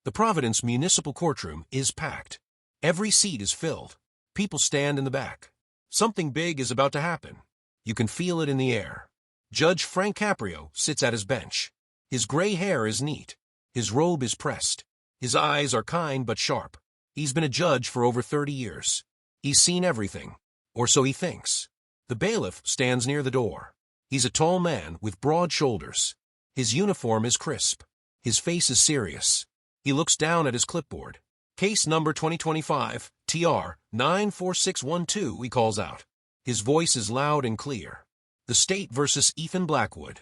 The Providence Municipal Courtroom is packed. Every seat is filled. People stand in the back. Something big is about to happen. You can feel it in the air. Judge Frank Caprio sits at his bench. His gray hair is neat. His robe is pressed. His eyes are kind but sharp. He's been a judge for over 30 years. He's seen everything. Or so he thinks. The bailiff stands near the door. He's a tall man with broad shoulders. His uniform is crisp. His face is serious. He looks down at his clipboard. Case number 2025, TR 94612, he calls out. His voice is loud and clear. The state versus Ethan Blackwood.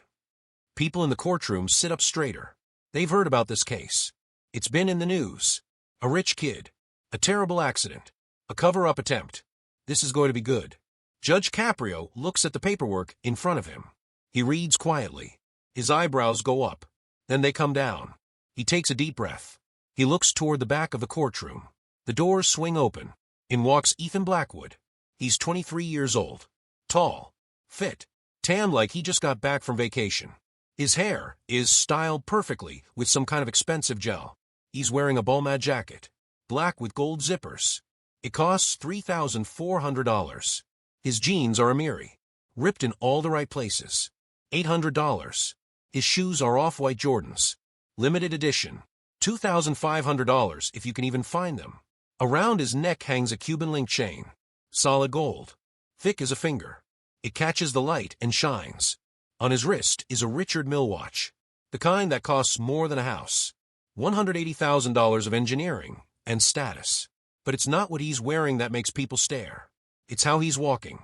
People in the courtroom sit up straighter. They've heard about this case. It's been in the news. A rich kid. A terrible accident. A cover-up attempt. This is going to be good. Judge Caprio looks at the paperwork in front of him. He reads quietly. His eyebrows go up. Then they come down. He takes a deep breath. He looks toward the back of the courtroom. The doors swing open. In walks Ethan Blackwood. He's 23 years old. Tall. Fit. Tan like he just got back from vacation. His hair is styled perfectly with some kind of expensive gel. He's wearing a Balmain jacket. Black with gold zippers. It costs $3,400. His jeans are Amiri. Ripped in all the right places. $800. His shoes are off-white Jordans. Limited edition. $2,500 if you can even find them. Around his neck hangs a Cuban link chain. Solid gold. Thick as a finger. It catches the light and shines. On his wrist is a Richard Mille watch. The kind that costs more than a house. $180,000 of engineering and status. But it's not what he's wearing that makes people stare. It's how he's walking.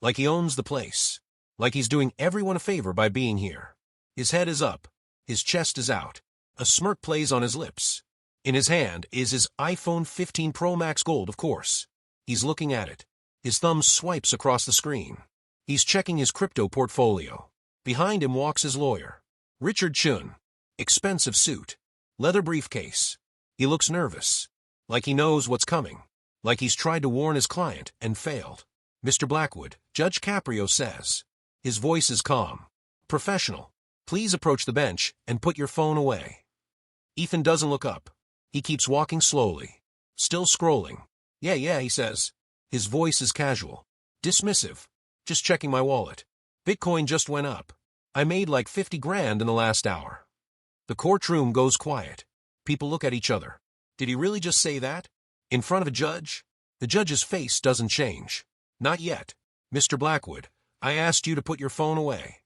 Like he owns the place. Like he's doing everyone a favor by being here. His head is up. His chest is out. A smirk plays on his lips. In his hand is his iPhone 15 Pro Max Gold, of course. He's looking at it. His thumb swipes across the screen. He's checking his crypto portfolio. Behind him walks his lawyer. Richard Chun. Expensive suit. Leather briefcase. He looks nervous. Like he knows what's coming. Like he's tried to warn his client and failed. Mr. Blackwood, Judge Caprio says. His voice is calm. Professional. Please approach the bench and put your phone away. Ethan doesn't look up. He keeps walking slowly. Still scrolling. Yeah, he says. His voice is casual. Dismissive. Just checking my wallet. Bitcoin just went up. I made like 50 grand in the last hour. The courtroom goes quiet. People look at each other. Did he really just say that? In front of a judge? The judge's face doesn't change. Not yet. Mr. Blackwood, I asked you to put your phone away.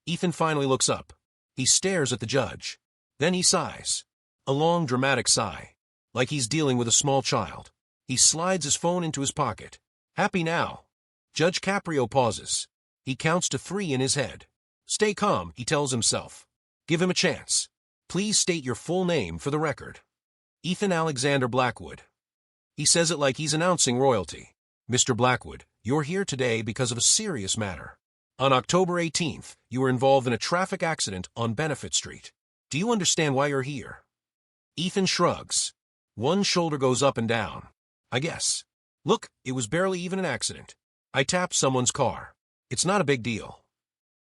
Ethan finally looks up. He stares at the judge. Then he sighs. A long, dramatic sigh. Like he's dealing with a small child. He slides his phone into his pocket. Happy now. Judge Caprio pauses. He counts to 3 in his head. Stay calm, he tells himself. Give him a chance. Please state your full name for the record. Ethan Alexander Blackwood. He says it like he's announcing royalty. Mr. Blackwood, you're here today because of a serious matter. On October 18th, you were involved in a traffic accident on Benefit Street. Do you understand why you're here? Ethan shrugs. One shoulder goes up and down. I guess. Look, it was barely even an accident. I tapped someone's car. It's not a big deal.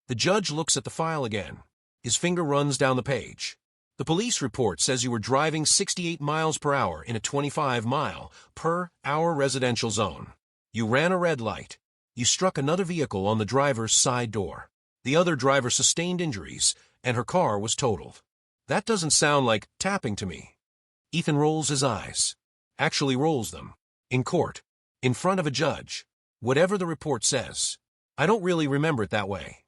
The judge looks at the file again. His finger runs down the page. The police report says you were driving 68 miles per hour in a 25-mile-per-hour residential zone. You ran a red light. You struck another vehicle on the driver's side door. The other driver sustained injuries, and her car was totaled. That doesn't sound like tapping to me. Ethan rolls his eyes. Actually rolls them. In court. In front of a judge. Whatever the report says. I don't really remember it that way.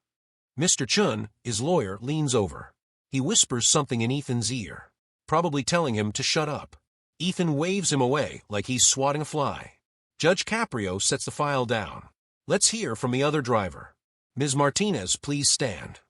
Mr. Chun, his lawyer, leans over. He whispers something in Ethan's ear. Probably telling him to shut up. Ethan waves him away like he's swatting a fly. Judge Caprio sets the file down. Let's hear from the other driver. Ms. Martinez, please stand.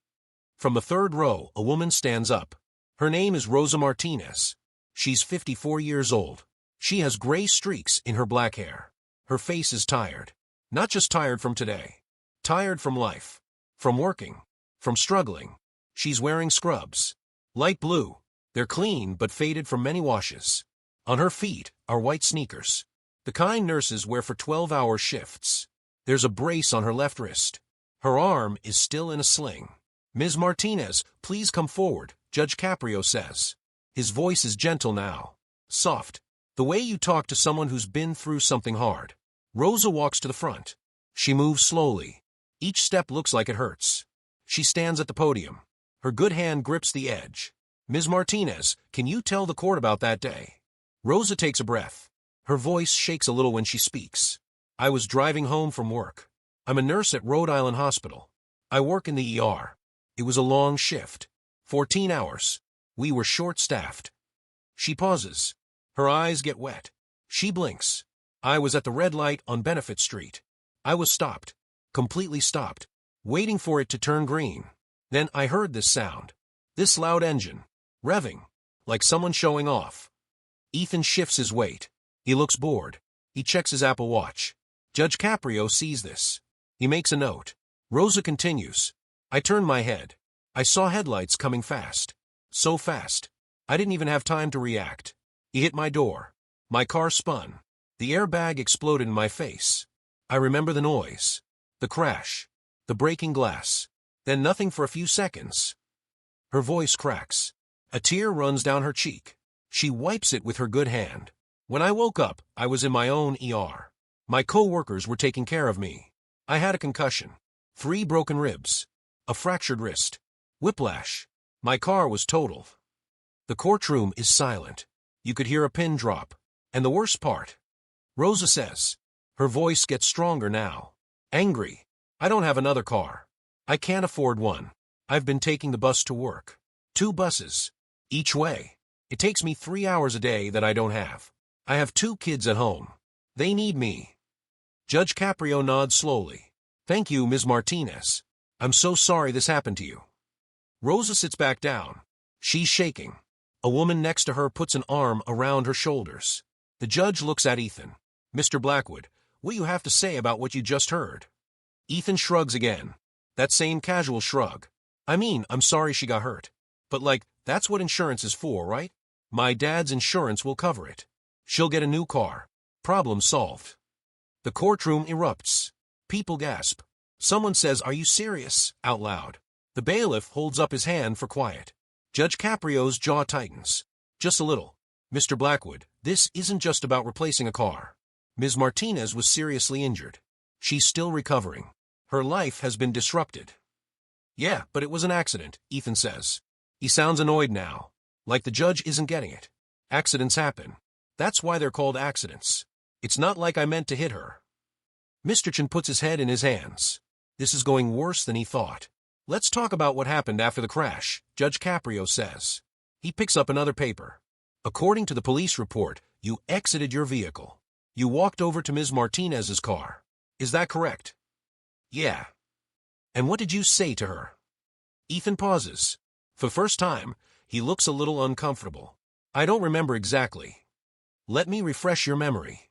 From the third row, a woman stands up. Her name is Rosa Martinez. She's 54 years old. She has gray streaks in her black hair. Her face is tired. Not just tired from today. Tired from life. From working. From struggling. She's wearing scrubs. Light blue. They're clean but faded from many washes. On her feet are white sneakers. The kind nurses wear for 12-hour shifts. There's a brace on her left wrist. Her arm is still in a sling. Ms. Martinez, please come forward, Judge Caprio says. His voice is gentle now. Soft. The way you talk to someone who's been through something hard. Rosa walks to the front. She moves slowly. Each step looks like it hurts. She stands at the podium. Her good hand grips the edge. Ms. Martinez, can you tell the court about that day? Rosa takes a breath. Her voice shakes a little when she speaks. I was driving home from work. I'm a nurse at Rhode Island Hospital. I work in the ER. It was a long shift. 14 hours. We were short-staffed. She pauses. Her eyes get wet. She blinks. I was at the red light on Benefit Street. I was stopped. Completely stopped. Waiting for it to turn green. Then I heard this sound. This loud engine. Revving. Like someone showing off. Ethan shifts his weight. He looks bored. He checks his Apple Watch. Judge Caprio sees this. He makes a note. Rosa continues. I turned my head. I saw headlights coming fast. So fast. I didn't even have time to react. He hit my door. My car spun. The airbag exploded in my face. I remember the noise. The crash. The breaking glass. Then nothing for a few seconds. Her voice cracks. A tear runs down her cheek. She wipes it with her good hand. When I woke up, I was in my own ER. My co-workers were taking care of me. I had a concussion. 3 broken ribs. A fractured wrist. Whiplash. My car was totaled. The courtroom is silent. You could hear a pin drop. And the worst part. Rosa says. Her voice gets stronger now. Angry. I don't have another car. I can't afford one. I've been taking the bus to work. 2 buses. Each way. It takes me 3 hours a day that I don't have. I have 2 kids at home. They need me. Judge Caprio nods slowly. Thank you, Ms. Martinez. I'm so sorry this happened to you. Rosa sits back down. She's shaking. A woman next to her puts an arm around her shoulders. The judge looks at Ethan. Mr. Blackwood, what do you have to say about what you just heard? Ethan shrugs again. That same casual shrug. I mean, I'm sorry she got hurt. But that's what insurance is for, right? My dad's insurance will cover it. She'll get a new car. Problem solved. The courtroom erupts. People gasp. Someone says, "Are you serious?" out loud. The bailiff holds up his hand for quiet. Judge Caprio's jaw tightens. Just a little. Mr. Blackwood, this isn't just about replacing a car. Ms. Martinez was seriously injured. She's still recovering. Her life has been disrupted. Yeah, but it was an accident, Ethan says. He sounds annoyed now. Like the judge isn't getting it. Accidents happen. That's why they're called accidents. It's not like I meant to hit her. Mr. Chen puts his head in his hands. This is going worse than he thought. Let's talk about what happened after the crash, Judge Caprio says. He picks up another paper. According to the police report, you exited your vehicle. You walked over to Ms. Martinez's car. Is that correct? Yeah. And what did you say to her? Ethan pauses. For the first time, he looks a little uncomfortable. I don't remember exactly. Let me refresh your memory.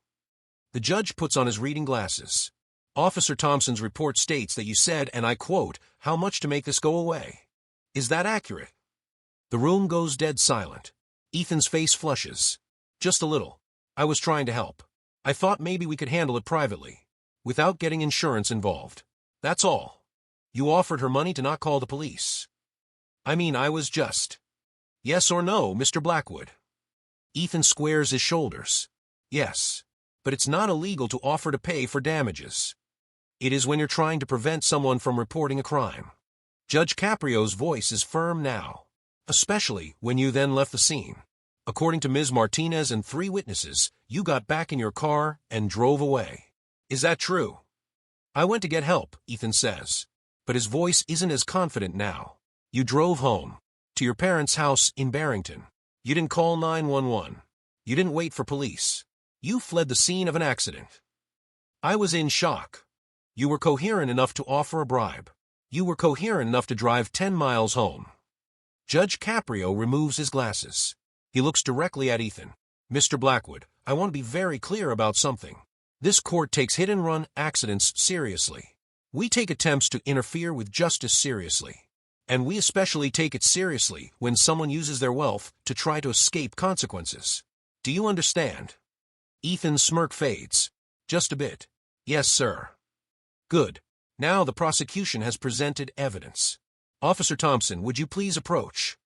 The judge puts on his reading glasses. Officer Thompson's report states that you said, and I quote, "How much to make this go away?" Is that accurate? The room goes dead silent. Ethan's face flushes. Just a little. I was trying to help. I thought maybe we could handle it privately, without getting insurance involved. That's all. You offered her money to not call the police. I mean, I was just. Yes or no, Mr. Blackwood? Ethan squares his shoulders. Yes. But it's not illegal to offer to pay for damages. It is when you're trying to prevent someone from reporting a crime. Judge Caprio's voice is firm now. Especially when you then left the scene. According to Ms. Martinez and 3 witnesses, you got back in your car and drove away. Is that true? I went to get help, Ethan says. But his voice isn't as confident now. You drove home. To your parents' house in Barrington. You didn't call 911. You didn't wait for police. You fled the scene of an accident. I was in shock. You were coherent enough to offer a bribe. You were coherent enough to drive 10 miles home. Judge Caprio removes his glasses. He looks directly at Ethan. Mr. Blackwood, I want to be very clear about something. This court takes hit-and-run accidents seriously. We take attempts to interfere with justice seriously. And we especially take it seriously when someone uses their wealth to try to escape consequences. Do you understand? Ethan's smirk fades. Just a bit. Yes, sir. Good. Now the prosecution has presented evidence. Officer Thompson, would you please approach?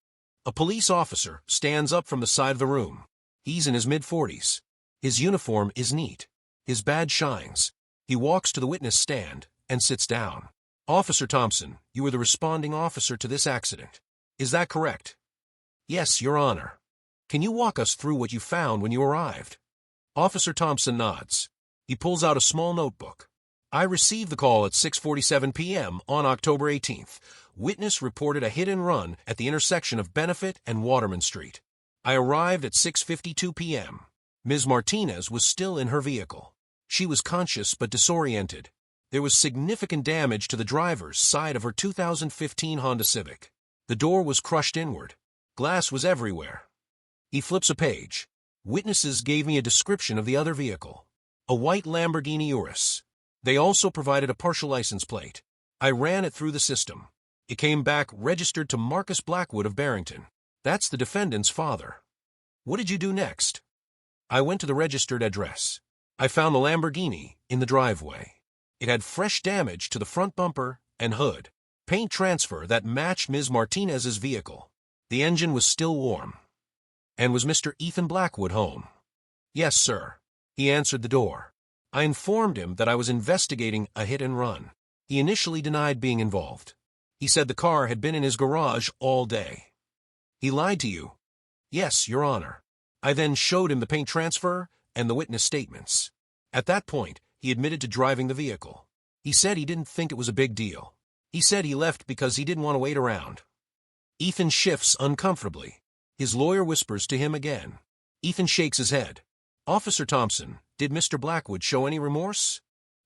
A police officer stands up from the side of the room. He's in his mid-40s. His uniform is neat. His badge shines. He walks to the witness stand and sits down. Officer Thompson, you were the responding officer to this accident. Is that correct? Yes, Your Honor. Can you walk us through what you found when you arrived? Officer Thompson nods. He pulls out a small notebook. I received the call at 6:47 p.m. on October 18th. Witness reported a hit-and-run at the intersection of Benefit and Waterman Street. I arrived at 6:52 p.m. Ms. Martinez was still in her vehicle. She was conscious but disoriented. There was significant damage to the driver's side of her 2015 Honda Civic. The door was crushed inward. Glass was everywhere. He flips a page. Witnesses gave me a description of the other vehicle. A white Lamborghini Urus. They also provided a partial license plate. I ran it through the system. It came back registered to Marcus Blackwood of Barrington. That's the defendant's father. What did you do next? I went to the registered address. I found the Lamborghini in the driveway. It had fresh damage to the front bumper and hood. Paint transfer that matched Ms. Martinez's vehicle. The engine was still warm. And was Mr. Ethan Blackwood home? Yes, sir. He answered the door. I informed him that I was investigating a hit-and-run. He initially denied being involved. He said the car had been in his garage all day. He lied to you? Yes, Your Honor. I then showed him the paint transfer and the witness statements. At that point, he admitted to driving the vehicle. He said he didn't think it was a big deal. He said he left because he didn't want to wait around. Ethan shifts uncomfortably. His lawyer whispers to him again. Ethan shakes his head. Officer Thompson, did Mr. Blackwood show any remorse?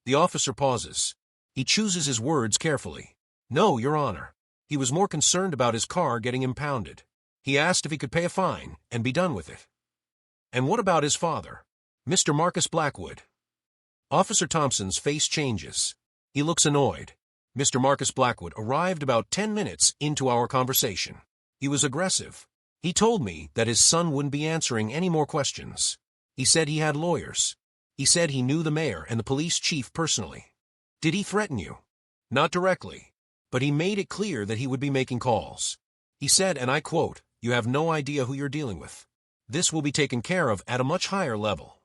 The officer pauses. He chooses his words carefully. No, Your Honor. He was more concerned about his car getting impounded. He asked if he could pay a fine and be done with it. And what about his father, Mr. Marcus Blackwood? Officer Thompson's face changes. He looks annoyed. Mr. Marcus Blackwood arrived about 10 minutes into our conversation. He was aggressive. He told me that his son wouldn't be answering any more questions. He said he had lawyers. He said he knew the mayor and the police chief personally. Did he threaten you? Not directly, but he made it clear that he would be making calls. He said, and I quote, "You have no idea who you're dealing with. This will be taken care of at a much higher level."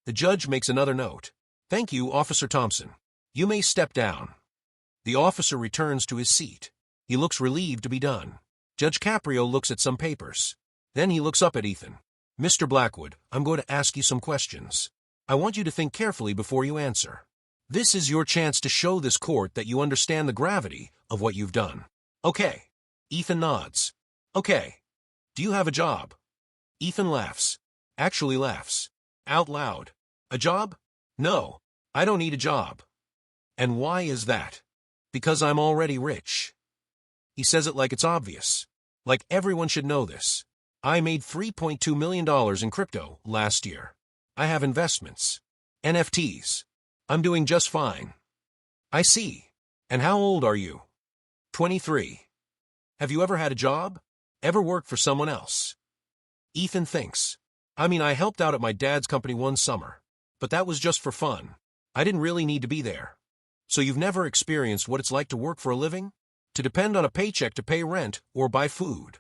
The judge makes another note. Thank you, Officer Thompson. You may step down. The officer returns to his seat. He looks relieved to be done. Judge Caprio looks at some papers. Then he looks up at Ethan. Mr. Blackwood, I'm going to ask you some questions. I want you to think carefully before you answer. This is your chance to show this court that you understand the gravity of what you've done. Okay. Ethan nods. Okay. Do you have a job? Ethan laughs. Actually laughs. Out loud. A job? No, I don't need a job. And why is that? Because I'm already rich. He says it like it's obvious. Like everyone should know this. I made $3.2 million in crypto last year. I have investments. NFTs. I'm doing just fine. I see. And how old are you? 23. Have you ever had a job? Ever worked for someone else? Ethan thinks. I mean, I helped out at my dad's company one summer. But that was just for fun. I didn't really need to be there. So you've never experienced what it's like to work for a living? To depend on a paycheck to pay rent or buy food?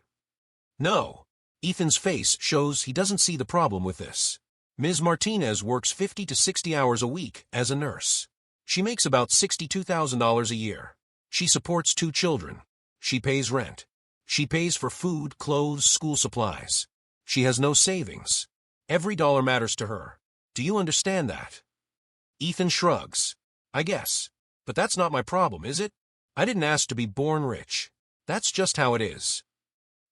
No. Ethan's face shows he doesn't see the problem with this. Ms. Martinez works 50 to 60 hours a week as a nurse. She makes about $62,000 a year. She supports 2 children. She pays rent. She pays for food, clothes, school supplies. She has no savings. Every dollar matters to her. Do you understand that? Ethan shrugs. I guess. But that's not my problem, is it? I didn't ask to be born rich. That's just how it is.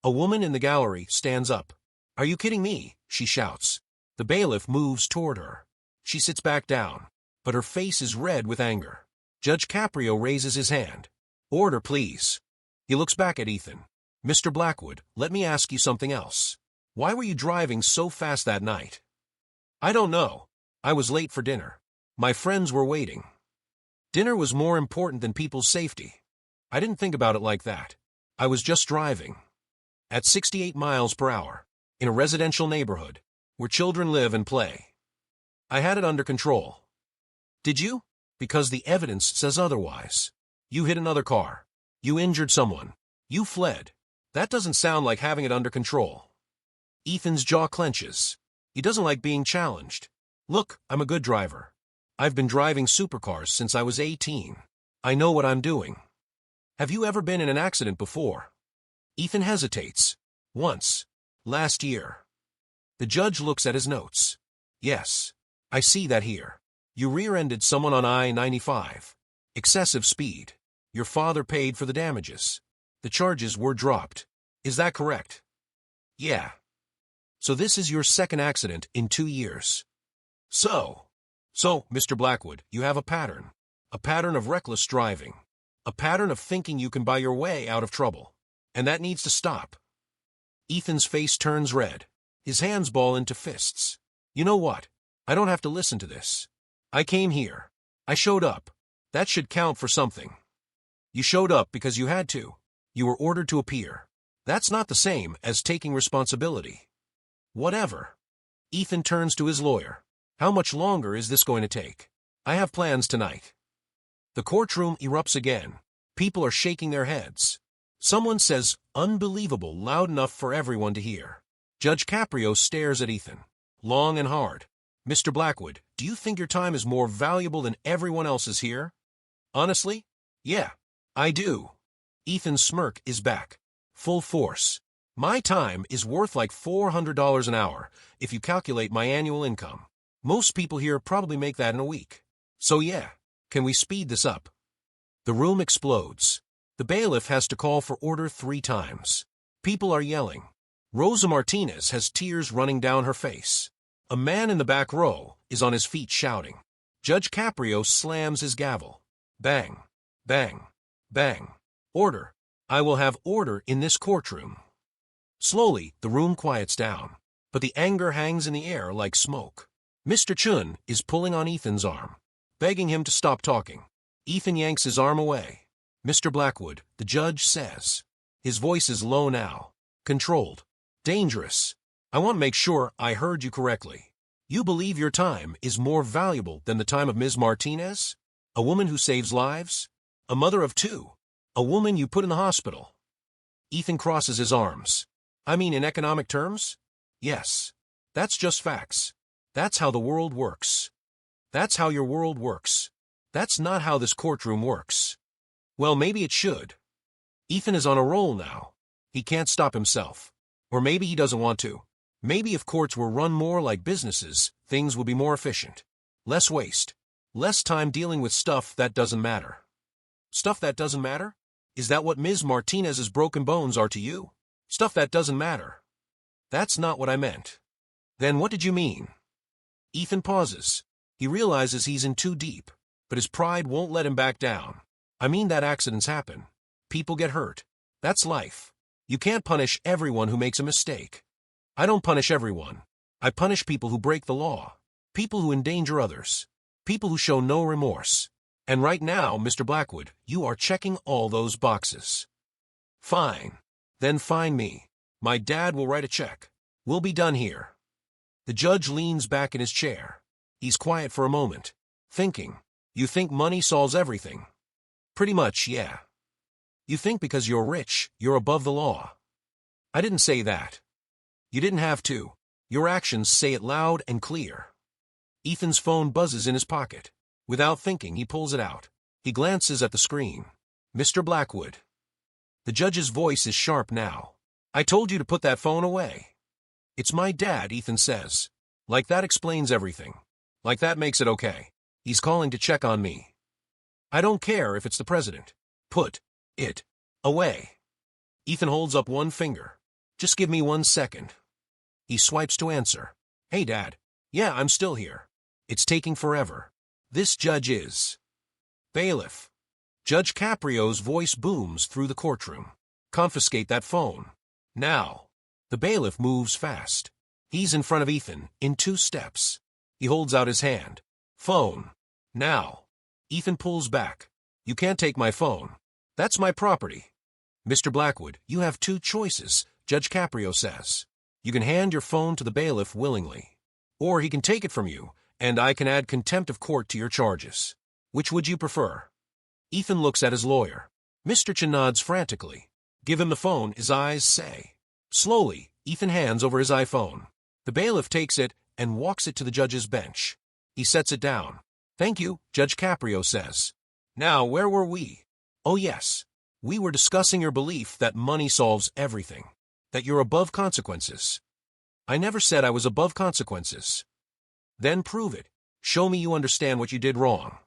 A woman in the gallery stands up. Are you kidding me? She shouts. The bailiff moves toward her. She sits back down, but her face is red with anger. Judge Caprio raises his hand. Order, please. He looks back at Ethan. Mr. Blackwood, let me ask you something else. Why were you driving so fast that night? I don't know. I was late for dinner. My friends were waiting. Dinner was more important than people's safety. I didn't think about it like that. I was just driving. At 68 miles per hour, in a residential neighborhood, where children live and play. I had it under control. Did you? Because the evidence says otherwise. You hit another car. You injured someone. You fled. That doesn't sound like having it under control. Ethan's jaw clenches. He doesn't like being challenged. Look, I'm a good driver. I've been driving supercars since I was 18. I know what I'm doing. Have you ever been in an accident before? Ethan hesitates. Once. Last year. The judge looks at his notes. Yes. I see that here. You rear-ended someone on I-95. Excessive speed. Your father paid for the damages. The charges were dropped. Is that correct? Yeah. So this is your second accident in 2 years. So, Mr. Blackwood, you have a pattern. A pattern of reckless driving. A pattern of thinking you can buy your way out of trouble. And that needs to stop. Ethan's face turns red. His hands ball into fists. You know what? I don't have to listen to this. I came here. I showed up. That should count for something. You showed up because you had to. You were ordered to appear. That's not the same as taking responsibility. Whatever. Ethan turns to his lawyer. How much longer is this going to take? I have plans tonight. The courtroom erupts again. People are shaking their heads. Someone says, "Unbelievable," loud enough for everyone to hear. Judge Caprio stares at Ethan. Long and hard. Mr. Blackwood, do you think your time is more valuable than everyone else's here? Honestly? Yeah, I do. Ethan's smirk is back. Full force. My time is worth like $400 an hour if you calculate my annual income. Most people here probably make that in a week. So yeah, can we speed this up? The room explodes. The bailiff has to call for order 3 times. People are yelling. Rosa Martinez has tears running down her face. A man in the back row is on his feet shouting. Judge Caprio slams his gavel. Bang, bang, bang. Order. I will have order in this courtroom. Slowly, the room quiets down, but the anger hangs in the air like smoke. Mr. Chun is pulling on Ethan's arm, begging him to stop talking. Ethan yanks his arm away. Mr. Blackwood, the judge says. His voice is low now, controlled, dangerous. I want to make sure I heard you correctly. You believe your time is more valuable than the time of Ms. Martinez? A woman who saves lives? A mother of 2? A woman you put in the hospital? Ethan crosses his arms. I mean in economic terms? Yes. That's just facts. That's how the world works. That's how your world works. That's not how this courtroom works. Well, maybe it should. Ethan is on a roll now. He can't stop himself. Or maybe he doesn't want to. Maybe if courts were run more like businesses, things would be more efficient. Less waste. Less time dealing with stuff that doesn't matter. Stuff that doesn't matter? Is that what Ms. Martinez's broken bones are to you? Stuff that doesn't matter. That's not what I meant. Then what did you mean? Ethan pauses. He realizes he's in too deep, but his pride won't let him back down. I mean that accidents happen. People get hurt. That's life. You can't punish everyone who makes a mistake. I don't punish everyone. I punish people who break the law. People who endanger others. People who show no remorse. And right now, Mr. Blackwood, you are checking all those boxes. Fine. Then fine me. My dad will write a check. We'll be done here. The judge leans back in his chair. He's quiet for a moment, thinking. You think money solves everything? Pretty much, yeah. You think because you're rich, you're above the law. I didn't say that. You didn't have to. Your actions say it loud and clear. Ethan's phone buzzes in his pocket. Without thinking, he pulls it out. He glances at the screen. Mr. Blackwood. The judge's voice is sharp now. I told you to put that phone away. It's my dad, Ethan says. Like that explains everything. Like that makes it okay. He's calling to check on me. I don't care if it's the president. Put it away. Ethan holds up one finger. Just give me 1 second. He swipes to answer. Hey, Dad. Yeah, I'm still here. It's taking forever. This judge is. Bailiff. Judge Caprio's voice booms through the courtroom. Confiscate that phone. Now. The bailiff moves fast. He's in front of Ethan, in 2 steps. He holds out his hand. Phone. Now. Ethan pulls back. You can't take my phone. That's my property. Mr. Blackwood, you have 2 choices, Judge Caprio says. You can hand your phone to the bailiff willingly. Or he can take it from you, and I can add contempt of court to your charges. Which would you prefer? Ethan looks at his lawyer. Mr. Chen nods frantically. Give him the phone, his eyes say. Slowly, Ethan hands over his iPhone. The bailiff takes it and walks it to the judge's bench. He sets it down. Thank you, Judge Caprio says. Now, where were we? Oh yes. We were discussing your belief that money solves everything. That you're above consequences. I never said I was above consequences. Then prove it. Show me you understand what you did wrong.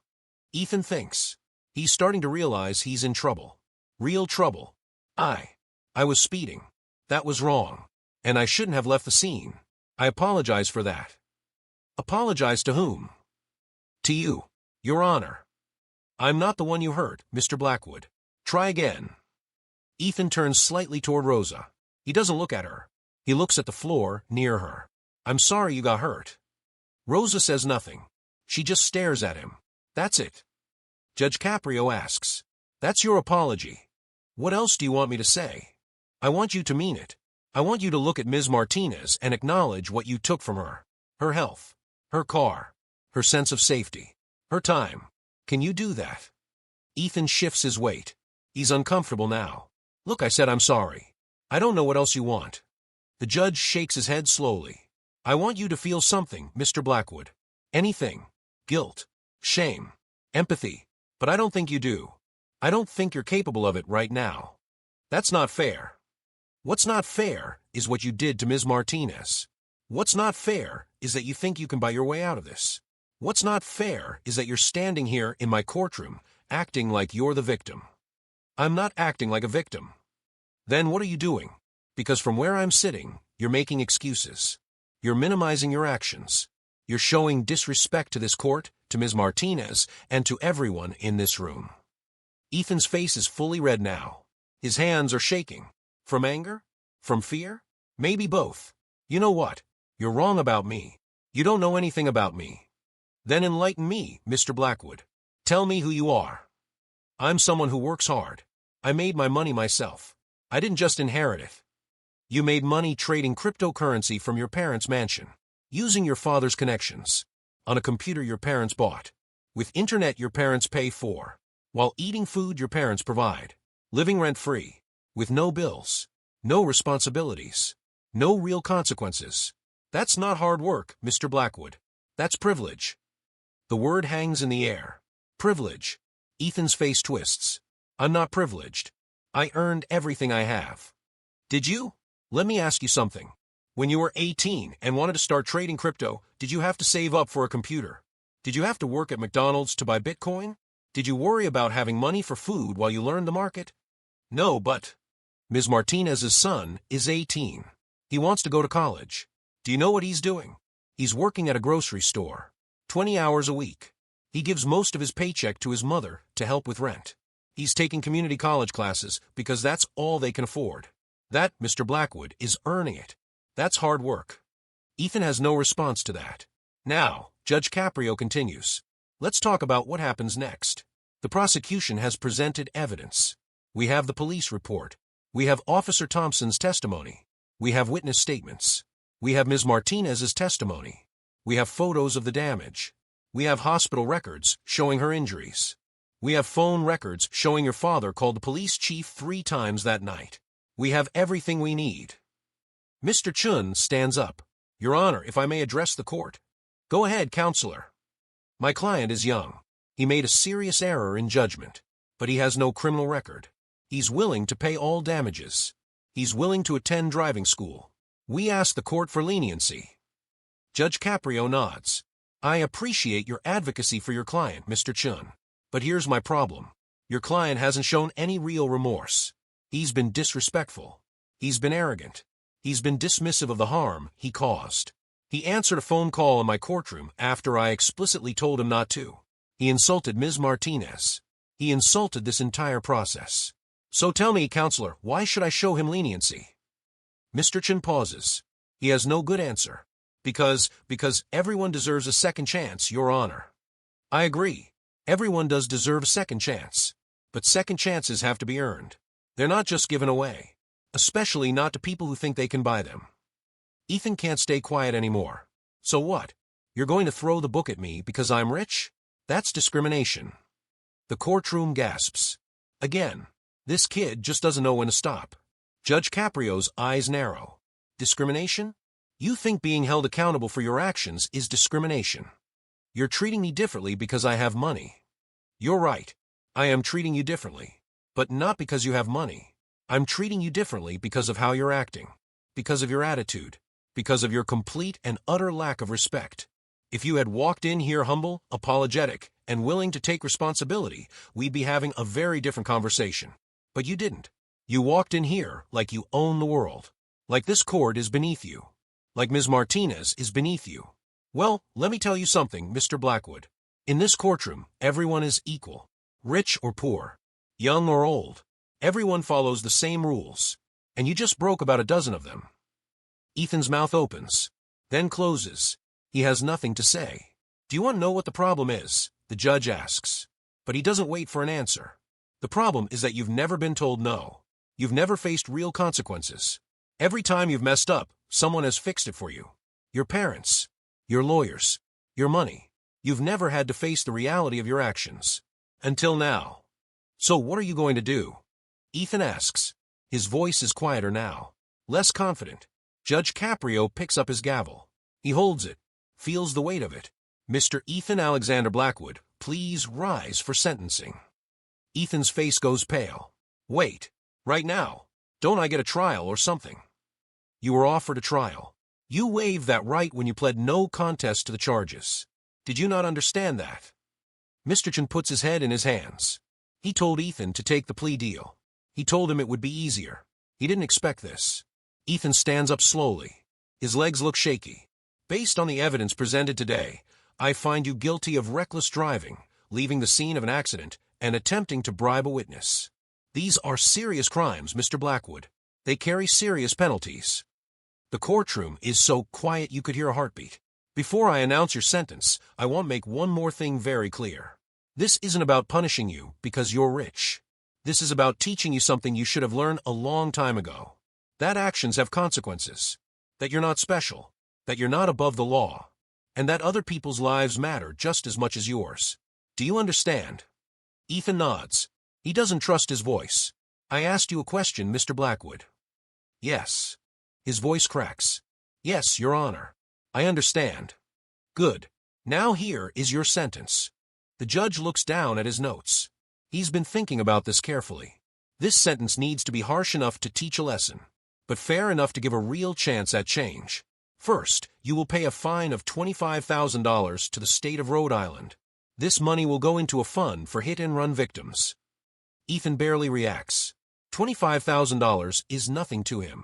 Ethan thinks. He's starting to realize he's in trouble. Real trouble. I was speeding. That was wrong. And I shouldn't have left the scene. I apologize for that. Apologize to whom? To you, Your Honor. I'm not the one you hurt, Mr. Blackwood. Try again. Ethan turns slightly toward Rosa. He doesn't look at her. He looks at the floor near her. I'm sorry you got hurt. Rosa says nothing. She just stares at him. That's it. Judge Caprio asks. That's your apology. What else do you want me to say? I want you to mean it. I want you to look at Ms. Martinez and acknowledge what you took from her. Her health. Her car. Her sense of safety. Her time. Can you do that? Ethan shifts his weight. He's uncomfortable now. Look, I said I'm sorry. I don't know what else you want. The judge shakes his head slowly. I want you to feel something, Mr. Blackwood. Anything. Guilt. Shame. Empathy. But I don't think you do. I don't think you're capable of it right now. That's not fair. What's not fair is what you did to Ms. Martinez. What's not fair is that you think you can buy your way out of this. What's not fair is that you're standing here in my courtroom, acting like you're the victim. I'm not acting like a victim. Then what are you doing? Because from where I'm sitting, you're making excuses. You're minimizing your actions. You're showing disrespect to this court, to Ms. Martinez, and to everyone in this room. Ethan's face is fully red now. His hands are shaking. From anger? From fear? Maybe both. You know what? You're wrong about me. You don't know anything about me. Then enlighten me, Mr. Blackwood. Tell me who you are. I'm someone who works hard. I made my money myself. I didn't just inherit it. You made money trading cryptocurrency from your parents' mansion, using your father's connections, on a computer your parents bought, with internet your parents pay for, while eating food your parents provide, living rent-free, with no bills, no responsibilities, no real consequences. That's not hard work, Mr. Blackwood. That's privilege. The word hangs in the air. Privilege. Ethan's face twists. I'm not privileged. I earned everything I have. Did you? Let me ask you something. When you were 18 and wanted to start trading crypto, did you have to save up for a computer? Did you have to work at McDonald's to buy Bitcoin? Did you worry about having money for food while you learned the market? No, but Ms. Martinez's son is 18. He wants to go to college. Do you know what he's doing? He's working at a grocery store. 20 hours a week. He gives most of his paycheck to his mother to help with rent. He's taking community college classes because that's all they can afford. That, Mr. Blackwood, is earning it. That's hard work. Ethan has no response to that. Now, Judge Caprio continues. Let's talk about what happens next. The prosecution has presented evidence. We have the police report. We have Officer Thompson's testimony. We have witness statements. We have Ms. Martinez's testimony. We have photos of the damage. We have hospital records showing her injuries. We have phone records showing your father called the police chief 3 times that night. We have everything we need. Mr. Chun stands up. Your Honor, if I may address the court. Go ahead, counselor. My client is young. He made a serious error in judgment, but he has no criminal record. He's willing to pay all damages. He's willing to attend driving school. We ask the court for leniency. Judge Caprio nods. I appreciate your advocacy for your client, Mr. Chun. But here's my problem. Your client hasn't shown any real remorse. He's been disrespectful. He's been arrogant. He's been dismissive of the harm he caused. He answered a phone call in my courtroom after I explicitly told him not to. He insulted Ms. Martinez. He insulted this entire process. So tell me, counselor, why should I show him leniency? Mr. Chun pauses. He has no good answer. Because everyone deserves a second chance, Your Honor. I agree. Everyone does deserve a second chance. But second chances have to be earned. They're not just given away. Especially not to people who think they can buy them. Ethan can't stay quiet anymore. So what? You're going to throw the book at me because I'm rich? That's discrimination. The courtroom gasps. Again. This kid just doesn't know when to stop. Judge Caprio's eyes narrow. Discrimination? You think being held accountable for your actions is discrimination. You're treating me differently because I have money. You're right. I am treating you differently. But not because you have money. I'm treating you differently because of how you're acting. Because of your attitude. Because of your complete and utter lack of respect. If you had walked in here humble, apologetic, and willing to take responsibility, we'd be having a very different conversation. But you didn't. You walked in here like you own the world. Like this court is beneath you. Like Ms. Martinez is beneath you. Well, let me tell you something, Mr. Blackwood. In this courtroom, everyone is equal. Rich or poor. Young or old. Everyone follows the same rules. And you just broke about a dozen of them. Ethan's mouth opens. Then closes. He has nothing to say. Do you want to know what the problem is? The judge asks. But he doesn't wait for an answer. The problem is that you've never been told no. You've never faced real consequences. Every time you've messed up, someone has fixed it for you. Your parents. Your lawyers. Your money. You've never had to face the reality of your actions. Until now. So what are you going to do? Ethan asks. His voice is quieter now. Less confident. Judge Caprio picks up his gavel. He holds it. Feels the weight of it. Mr. Ethan Alexander Blackwood, please rise for sentencing. Ethan's face goes pale. Wait. Right now. Don't I get a trial or something? You were offered a trial. You waived that right when you pled no contest to the charges. Did you not understand that? Mr. Chen puts his head in his hands. He told Ethan to take the plea deal. He told him it would be easier. He didn't expect this. Ethan stands up slowly. His legs look shaky. Based on the evidence presented today, I find you guilty of reckless driving, leaving the scene of an accident, and attempting to bribe a witness. These are serious crimes, Mr. Blackwood. They carry serious penalties. The courtroom is so quiet you could hear a heartbeat. Before I announce your sentence, I want to make one more thing very clear. This isn't about punishing you because you're rich. This is about teaching you something you should have learned a long time ago. That actions have consequences. That you're not special. That you're not above the law. And that other people's lives matter just as much as yours. Do you understand? Ethan nods. He doesn't trust his voice. I asked you a question, Mr. Blackwood. Yes. His voice cracks. Yes, Your Honor. I understand. Good. Now here is your sentence. The judge looks down at his notes. He's been thinking about this carefully. This sentence needs to be harsh enough to teach a lesson, but fair enough to give a real chance at change. First, you will pay a fine of $25,000 to the state of Rhode Island. This money will go into a fund for hit-and-run victims. Ethan barely reacts. $25,000 is nothing to him.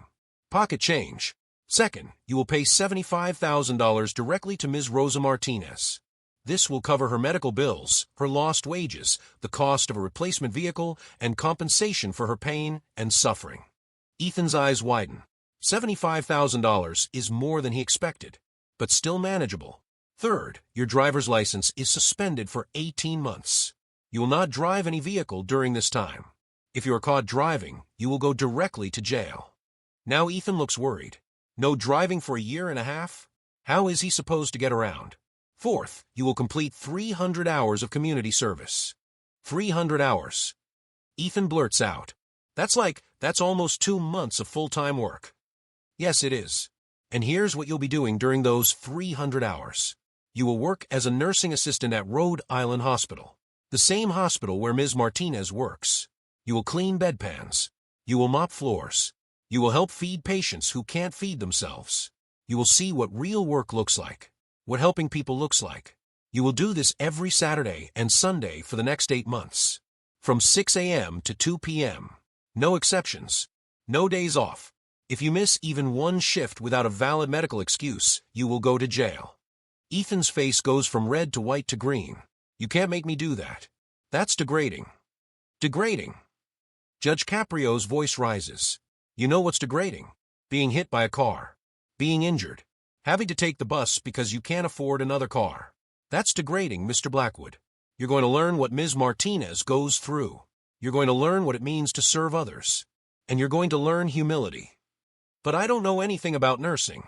Pocket change. Second, you will pay $75,000 directly to Ms. Rosa Martinez. This will cover her medical bills, her lost wages, the cost of a replacement vehicle, and compensation for her pain and suffering. Ethan's eyes widen. $75,000 is more than he expected, but still manageable. Third, your driver's license is suspended for 18 months. You will not drive any vehicle during this time. If you are caught driving, you will go directly to jail. Now Ethan looks worried. No driving for a year and a half? How is he supposed to get around? Fourth, you will complete 300 hours of community service. 300 hours. Ethan blurts out. That's almost 2 months of full-time work. Yes, it is. And here's what you'll be doing during those 300 hours. You will work as a nursing assistant at Rhode Island Hospital, the same hospital where Ms. Martinez works. You will clean bedpans. You will mop floors. You will help feed patients who can't feed themselves. You will see what real work looks like, what helping people looks like. You will do this every Saturday and Sunday for the next 8 months, from 6 a.m. to 2 p.m. No exceptions. No days off. If you miss even one shift without a valid medical excuse, you will go to jail. Ethan's face goes from red to white to green. You can't make me do that. That's degrading. Degrading. Judge Caprio's voice rises. You know what's degrading? Being hit by a car. Being injured. Having to take the bus because you can't afford another car. That's degrading, Mr. Blackwood. You're going to learn what Ms. Martinez goes through. You're going to learn what it means to serve others. And you're going to learn humility. But I don't know anything about nursing.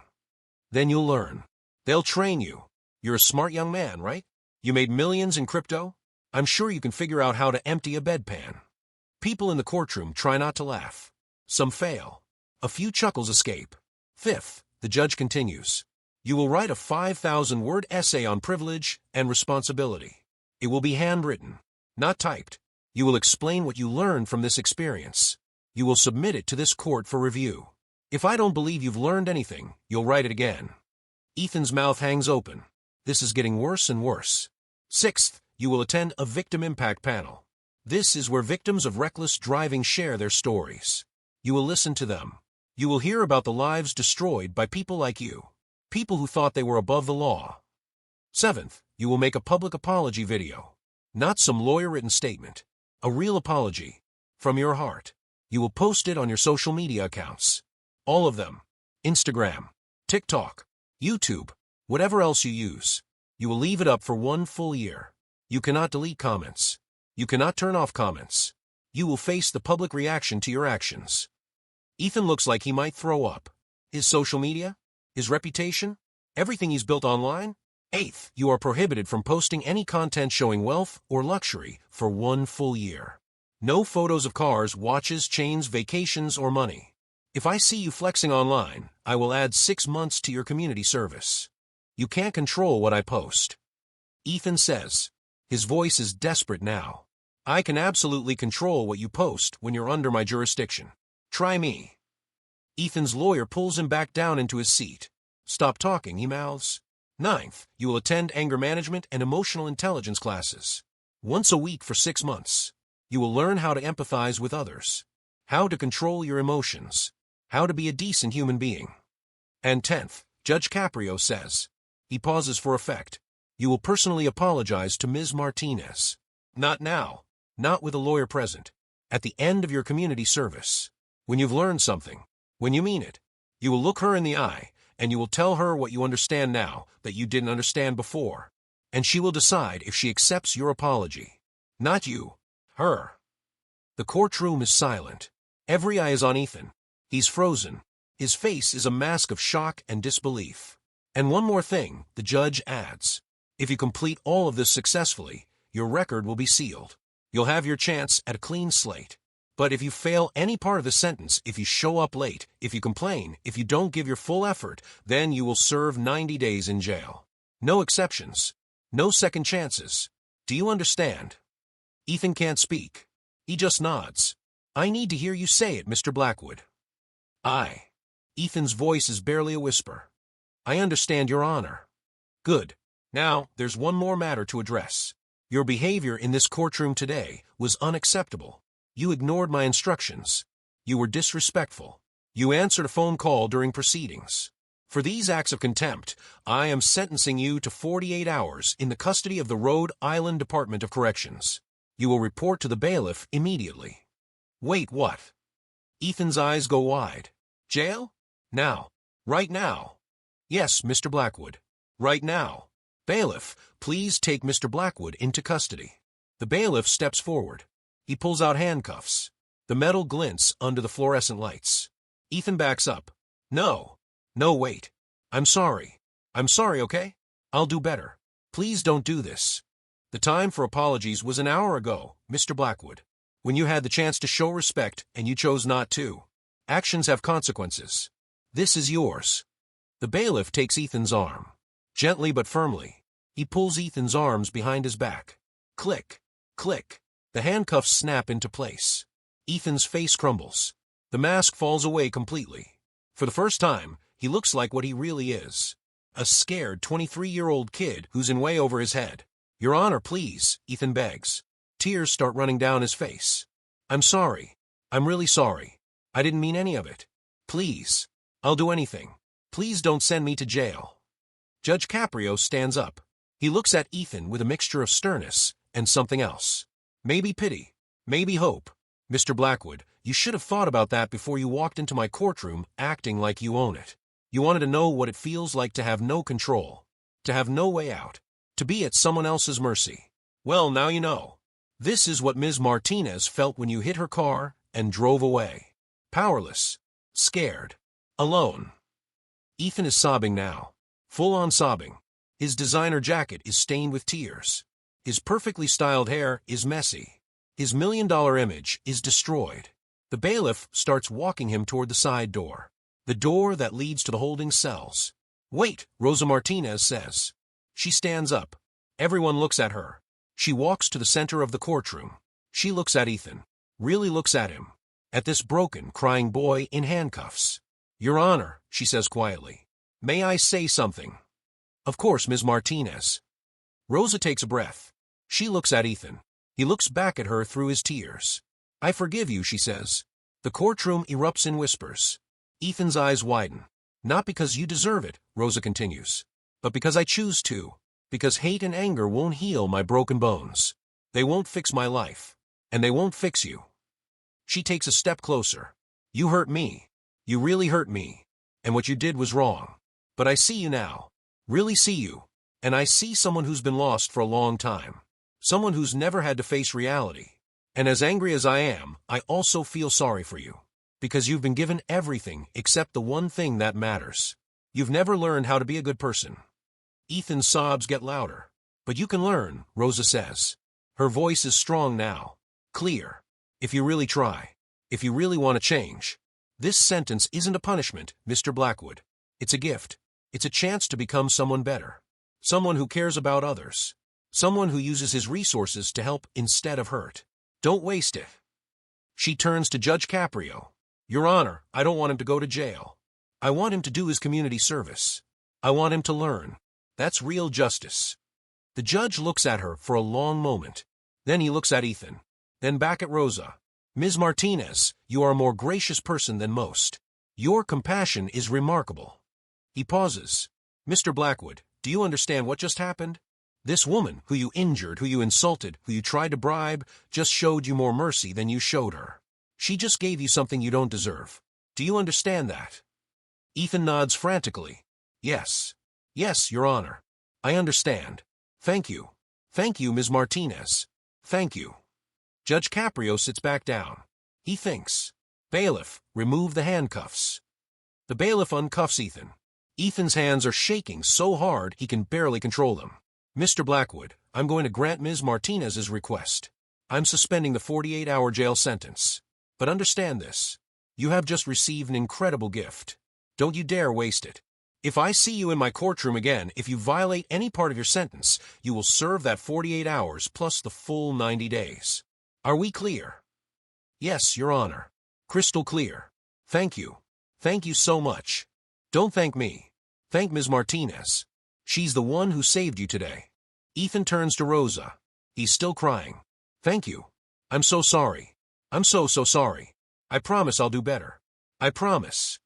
Then you'll learn. They'll train you. You're a smart young man, right? You made millions in crypto? I'm sure you can figure out how to empty a bedpan. People in the courtroom try not to laugh. Some fail. A few chuckles escape. Fifth, the judge continues. You will write a 5,000-word essay on privilege and responsibility. It will be handwritten, not typed. You will explain what you learned from this experience. You will submit it to this court for review. If I don't believe you've learned anything, you'll write it again. Ethan's mouth hangs open. This is getting worse and worse. Sixth, you will attend a victim impact panel. This is where victims of reckless driving share their stories. You will listen to them. You will hear about the lives destroyed by people like you. People who thought they were above the law. Seventh, you will make a public apology video. Not some lawyer-written statement. A real apology. From your heart. You will post it on your social media accounts. All of them. Instagram, TikTok, YouTube, whatever else you use. You will leave it up for 1 full year. You cannot delete comments. You cannot turn off comments. You will face the public reaction to your actions. Ethan looks like he might throw up. His social media? His reputation? Everything he's built online? Eighth, you are prohibited from posting any content showing wealth or luxury for 1 full year. No photos of cars, watches, chains, vacations, or money. If I see you flexing online, I will add 6 months to your community service. You can't control what I post. Ethan says. His voice is desperate now. I can absolutely control what you post when you're under my jurisdiction. Try me. Ethan's lawyer pulls him back down into his seat. Stop talking, he mouths. Ninth, you will attend anger management and emotional intelligence classes. Once a week for 6 months. You will learn how to empathize with others. How to control your emotions. How to be a decent human being. And 10th, Judge Caprio says. He pauses for effect. You will personally apologize to Ms. Martinez. Not now. Not with a lawyer present. At the end of your community service. When you've learned something. When you mean it. You will look her in the eye, and you will tell her what you understand now that you didn't understand before. And she will decide if she accepts your apology. Not you. Her. The courtroom is silent. Every eye is on Ethan. He's frozen. His face is a mask of shock and disbelief. And one more thing, the judge adds. If you complete all of this successfully, your record will be sealed. You'll have your chance at a clean slate. But if you fail any part of the sentence, if you show up late, if you complain, if you don't give your full effort, then you will serve 90 days in jail. No exceptions. No second chances. Do you understand? Ethan can't speak. He just nods. I need to hear you say it, Mr. Blackwood. Ethan's voice is barely a whisper. I understand, Your Honor. Good. Now, there's one more matter to address. Your behavior in this courtroom today was unacceptable. You ignored my instructions. You were disrespectful. You answered a phone call during proceedings. For these acts of contempt, I am sentencing you to 48 hours in the custody of the Rhode Island Department of Corrections. You will report to the bailiff immediately. Wait, what? Ethan's eyes go wide. Jail? Now. Right now. Yes, Mr. Blackwood. Right now. Bailiff, please take Mr. Blackwood into custody. The bailiff steps forward. He pulls out handcuffs. The metal glints under the fluorescent lights. Ethan backs up. No. No, wait. I'm sorry. I'm sorry, okay? I'll do better. Please don't do this. The time for apologies was an hour ago, Mr. Blackwood, when you had the chance to show respect and you chose not to. Actions have consequences. This is yours. The bailiff takes Ethan's arm. Gently but firmly, he pulls Ethan's arms behind his back. Click, click. The handcuffs snap into place. Ethan's face crumbles. The mask falls away completely. For the first time, he looks like what he really is. A scared 23-year-old kid who's in way over his head. Your Honor, please, Ethan begs. Tears start running down his face. I'm sorry. I'm really sorry. I didn't mean any of it. Please. I'll do anything. Please don't send me to jail. Judge Caprio stands up. He looks at Ethan with a mixture of sternness and something else. Maybe pity. Maybe hope. Mr. Blackwood, you should have thought about that before you walked into my courtroom acting like you own it. You wanted to know what it feels like to have no control. To have no way out. To be at someone else's mercy. Well, now you know. This is what Ms. Martinez felt when you hit her car and drove away. Powerless. Scared. Alone. Ethan is sobbing now. Full-on sobbing. His designer jacket is stained with tears. His perfectly styled hair is messy. His $1,000,000 image is destroyed. The bailiff starts walking him toward the side door, the door that leads to the holding cells. "Wait," Rosa Martinez says. She stands up. Everyone looks at her. She walks to the center of the courtroom. She looks at Ethan, really looks at him, at this broken, crying boy in handcuffs. "Your Honor," she says quietly, "may I say something?" "Of course, Ms. Martinez." Rosa takes a breath. She looks at Ethan. He looks back at her through his tears. "I forgive you," she says. The courtroom erupts in whispers. Ethan's eyes widen. "Not because you deserve it," Rosa continues, "but because I choose to. Because hate and anger won't heal my broken bones. They won't fix my life. And they won't fix you." She takes a step closer. "You hurt me. You really hurt me. And what you did was wrong. But I see you now. Really see you. And I see someone who's been lost for a long time. Someone who's never had to face reality. And as angry as I am, I also feel sorry for you. Because you've been given everything except the one thing that matters. You've never learned how to be a good person." Ethan's sobs get louder. "But you can learn," Rosa says. Her voice is strong now. Clear. "If you really try. If you really want to change. This sentence isn't a punishment, Mr. Blackwood. It's a gift. It's a chance to become someone better. Someone who cares about others. Someone who uses his resources to help instead of hurt. Don't waste it." She turns to Judge Caprio. "Your Honor, I don't want him to go to jail. I want him to do his community service. I want him to learn. That's real justice." The judge looks at her for a long moment. Then he looks at Ethan. Then back at Rosa. "Ms. Martinez, you are a more gracious person than most. Your compassion is remarkable." He pauses. "Mr. Blackwood, do you understand what just happened? This woman, who you injured, who you insulted, who you tried to bribe, just showed you more mercy than you showed her. She just gave you something you don't deserve. Do you understand that?" Ethan nods frantically. "Yes. Yes, Your Honor. I understand. Thank you. Thank you, Ms. Martinez. Thank you." Judge Caprio sits back down. He thinks. "Bailiff, remove the handcuffs." The bailiff uncuffs Ethan. Ethan's hands are shaking so hard he can barely control them. "Mr. Blackwood, I'm going to grant Ms. Martinez's request. I'm suspending the 48-hour jail sentence. But understand this. You have just received an incredible gift. Don't you dare waste it. If I see you in my courtroom again, if you violate any part of your sentence, you will serve that 48 hours plus the full 90 days. Are we clear?" "Yes, Your Honor. Crystal clear. Thank you. Thank you so much. Don't thank me. Thank Ms. Martinez. She's the one who saved you today." Ethan turns to Rosa. He's still crying. "Thank you. I'm so sorry. I'm so sorry. I promise I'll do better. I promise."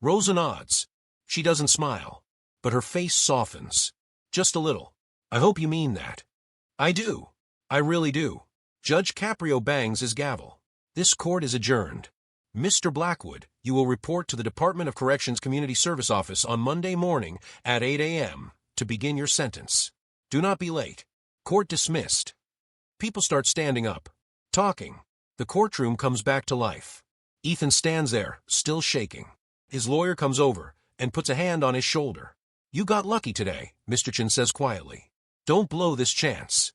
Rosa nods. She doesn't smile, but her face softens. Just a little. "I hope you mean that." "I do. I really do." Judge Caprio bangs his gavel. This court is adjourned. "Mr. Blackwood, you will report to the Department of Corrections Community Service Office on Monday morning at 8 a.m. to begin your sentence. Do not be late. Court dismissed." People start standing up, talking. The courtroom comes back to life. Ethan stands there, still shaking. His lawyer comes over and puts a hand on his shoulder. "You got lucky today," Mr. Chin says quietly. "Don't blow this chance."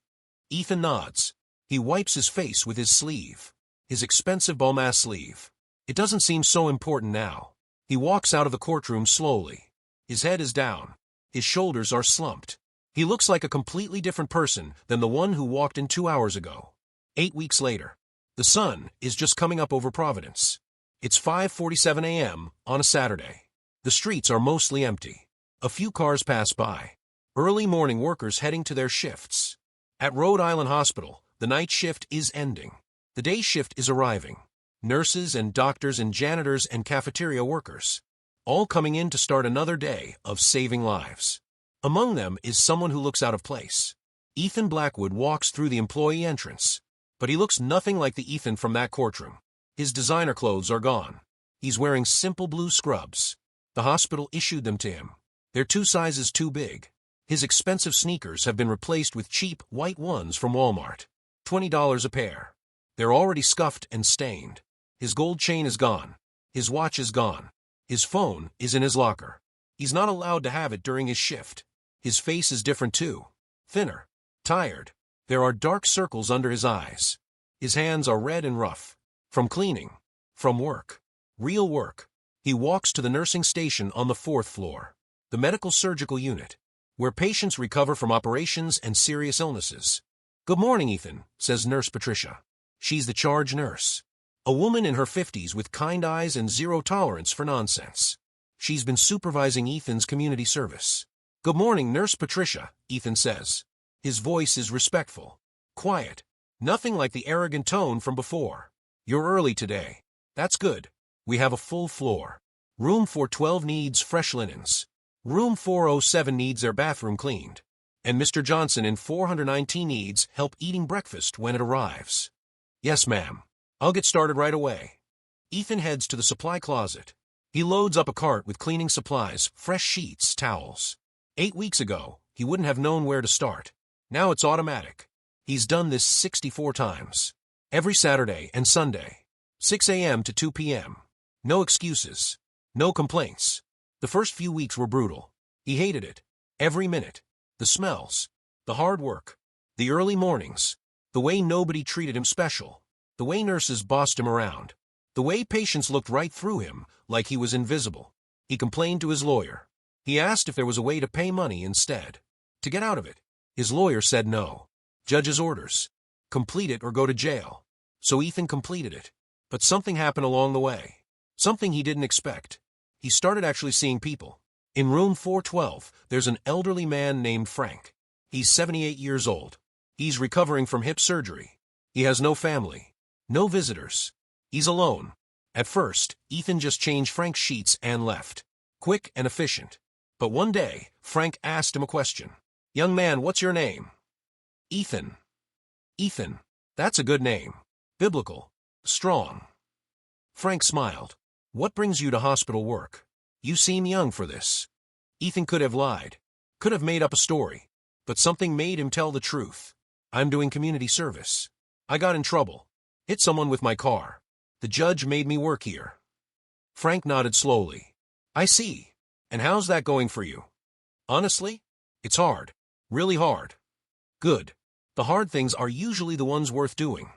Ethan nods. He wipes his face with his sleeve, his expensive Balmain sleeve. It doesn't seem so important now. He walks out of the courtroom slowly. His head is down. His shoulders are slumped. He looks like a completely different person than the one who walked in 2 hours ago. 8 weeks later. The sun is just coming up over Providence. It's 5:47 a.m. on a Saturday. The streets are mostly empty. A few cars pass by. Early morning workers heading to their shifts. At Rhode Island Hospital, the night shift is ending. The day shift is arriving. Nurses and doctors and janitors and cafeteria workers, all coming in to start another day of saving lives. Among them is someone who looks out of place. Ethan Blackwood walks through the employee entrance, but he looks nothing like the Ethan from that courtroom. His designer clothes are gone. He's wearing simple blue scrubs. The hospital issued them to him. They're 2 sizes too big. His expensive sneakers have been replaced with cheap white ones from Walmart. $20 a pair. They're already scuffed and stained. His gold chain is gone. His watch is gone. His phone is in his locker. He's not allowed to have it during his shift. His face is different too. Thinner. Tired. There are dark circles under his eyes. His hands are red and rough. From cleaning. From work. Real work. He walks to the nursing station on the 4th floor. The medical surgical unit, where patients recover from operations and serious illnesses. "Good morning, Ethan," says Nurse Patricia. She's the charge nurse. A woman in her 50s with kind eyes and zero tolerance for nonsense. She's been supervising Ethan's community service. "Good morning, Nurse Patricia," Ethan says. His voice is respectful. Quiet. Nothing like the arrogant tone from before. "You're early today. That's good. We have a full floor. Room 412 needs fresh linens. Room 407 needs their bathroom cleaned. And Mr. Johnson in 419 needs help eating breakfast when it arrives." "Yes, ma'am. I'll get started right away." Ethan heads to the supply closet. He loads up a cart with cleaning supplies, fresh sheets, towels. 8 weeks ago, he wouldn't have known where to start. Now it's automatic. He's done this 64 times. Every Saturday and Sunday. 6 a.m. to 2 p.m. No excuses. No complaints. The first few weeks were brutal. He hated it. Every minute. The smells. The hard work. The early mornings. The way nobody treated him special. The way nurses bossed him around. The way patients looked right through him, like he was invisible. He complained to his lawyer. He asked if there was a way to pay money instead. To get out of it. His lawyer said no. Judge's orders. Complete it or go to jail. So Ethan completed it. But something happened along the way. Something he didn't expect. He started actually seeing people. In room 412, there's an elderly man named Frank. He's 78 years old. He's recovering from hip surgery. He has no family. No visitors. He's alone. At first, Ethan just changed Frank's sheets and left. Quick and efficient. But one day, Frank asked him a question. "Young man, what's your name?" "Ethan." "Ethan. That's a good name. Biblical. Strong." Frank smiled. "What brings you to hospital work? You seem young for this." Ethan could have lied. Could have made up a story. But something made him tell the truth. "I'm doing community service. I got in trouble. Hit someone with my car. The judge made me work here." Frank nodded slowly. "I see. And how's that going for you?" "Honestly? It's hard. Really hard." "Good. The hard things are usually the ones worth doing."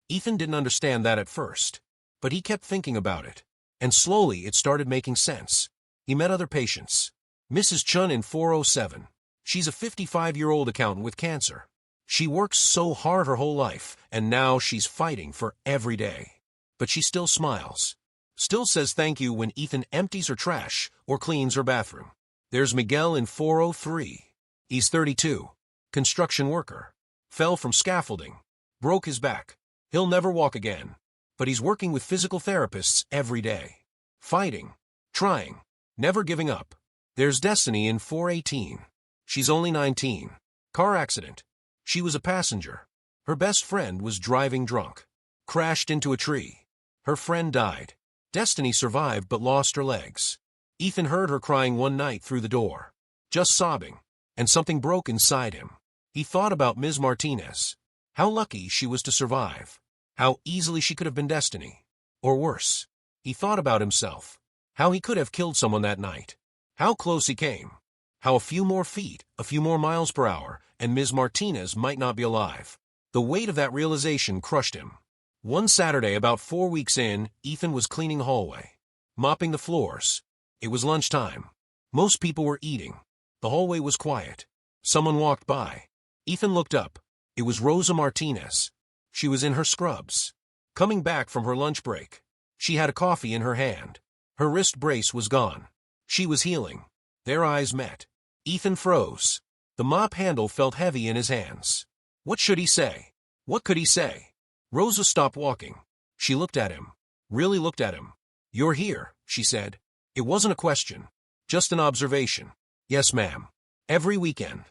Ethan didn't understand that at first. But he kept thinking about it. And slowly it started making sense. He met other patients. Mrs. Chun in 407. She's a 55-year-old accountant with cancer. She works so hard her whole life, and now she's fighting for every day. But she still smiles. Still says thank you when Ethan empties her trash or cleans her bathroom. There's Miguel in 403. He's 32. Construction worker. Fell from scaffolding. Broke his back. He'll never walk again. But he's working with physical therapists every day. Fighting. Trying. Never giving up. There's Destiny in 418. She's only 19. Car accident. She was a passenger. Her best friend was driving drunk. Crashed into a tree. Her friend died. Destiny survived but lost her legs. Ethan heard her crying one night through the door. Just sobbing. And something broke inside him. He thought about Ms. Martinez. How lucky she was to survive. How easily she could have been Destiny. Or worse. He thought about himself. How he could have killed someone that night. How close he came. How a few more feet, a few more miles per hour, and Ms. Martinez might not be alive. The weight of that realization crushed him. One Saturday, about 4 weeks in, Ethan was cleaning the hallway. Mopping the floors. It was lunchtime. Most people were eating. The hallway was quiet. Someone walked by. Ethan looked up. It was Rosa Martinez. She was in her scrubs. Coming back from her lunch break. She had a coffee in her hand. Her wrist brace was gone. She was healing. Their eyes met. Ethan froze. The mop handle felt heavy in his hands. What should he say? What could he say? Rosa stopped walking. She looked at him. Really looked at him. "You're here," she said. It wasn't a question. Just an observation. "Yes, ma'am. Every weekend."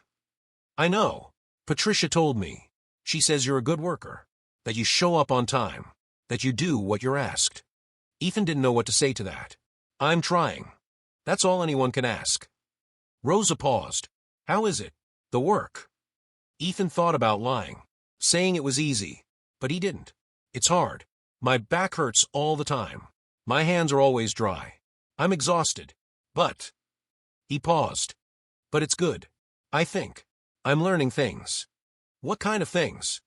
"I know. Patricia told me. She says you're a good worker. That you show up on time. That you do what you're asked." Ethan didn't know what to say to that. "I'm trying. That's all anyone can ask." Rosa paused. "How is it? The work?" Ethan thought about lying. Saying it was easy. But he didn't. "It's hard. My back hurts all the time. My hands are always dry. I'm exhausted. But..." He paused. "But it's good. I think. I'm learning things." "What kind of things?"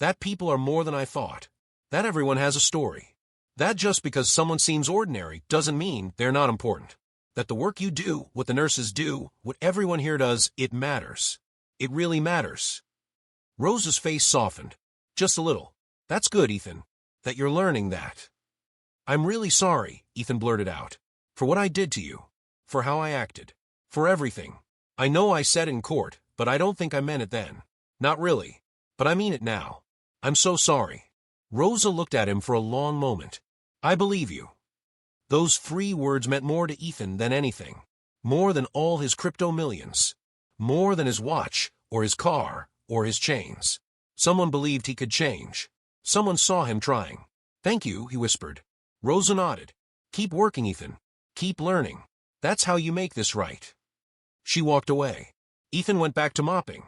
That people are more than I thought. That everyone has a story. That just because someone seems ordinary doesn't mean they're not important. That the work you do, what the nurses do, what everyone here does, it matters. It really matters. Rosa's face softened. Just a little. That's good, Ethan. That you're learning that. I'm really sorry, Ethan blurted out. For what I did to you. For how I acted. For everything. I know I said it in court, but I don't think I meant it then. Not really. But I mean it now. I'm so sorry. Rosa looked at him for a long moment. I believe you. Those 3 words meant more to Ethan than anything. More than all his crypto millions. More than his watch, or his car, or his chains. Someone believed he could change. Someone saw him trying. Thank you, he whispered. Rosa nodded. Keep working, Ethan. Keep learning. That's how you make this right. She walked away. Ethan went back to mopping.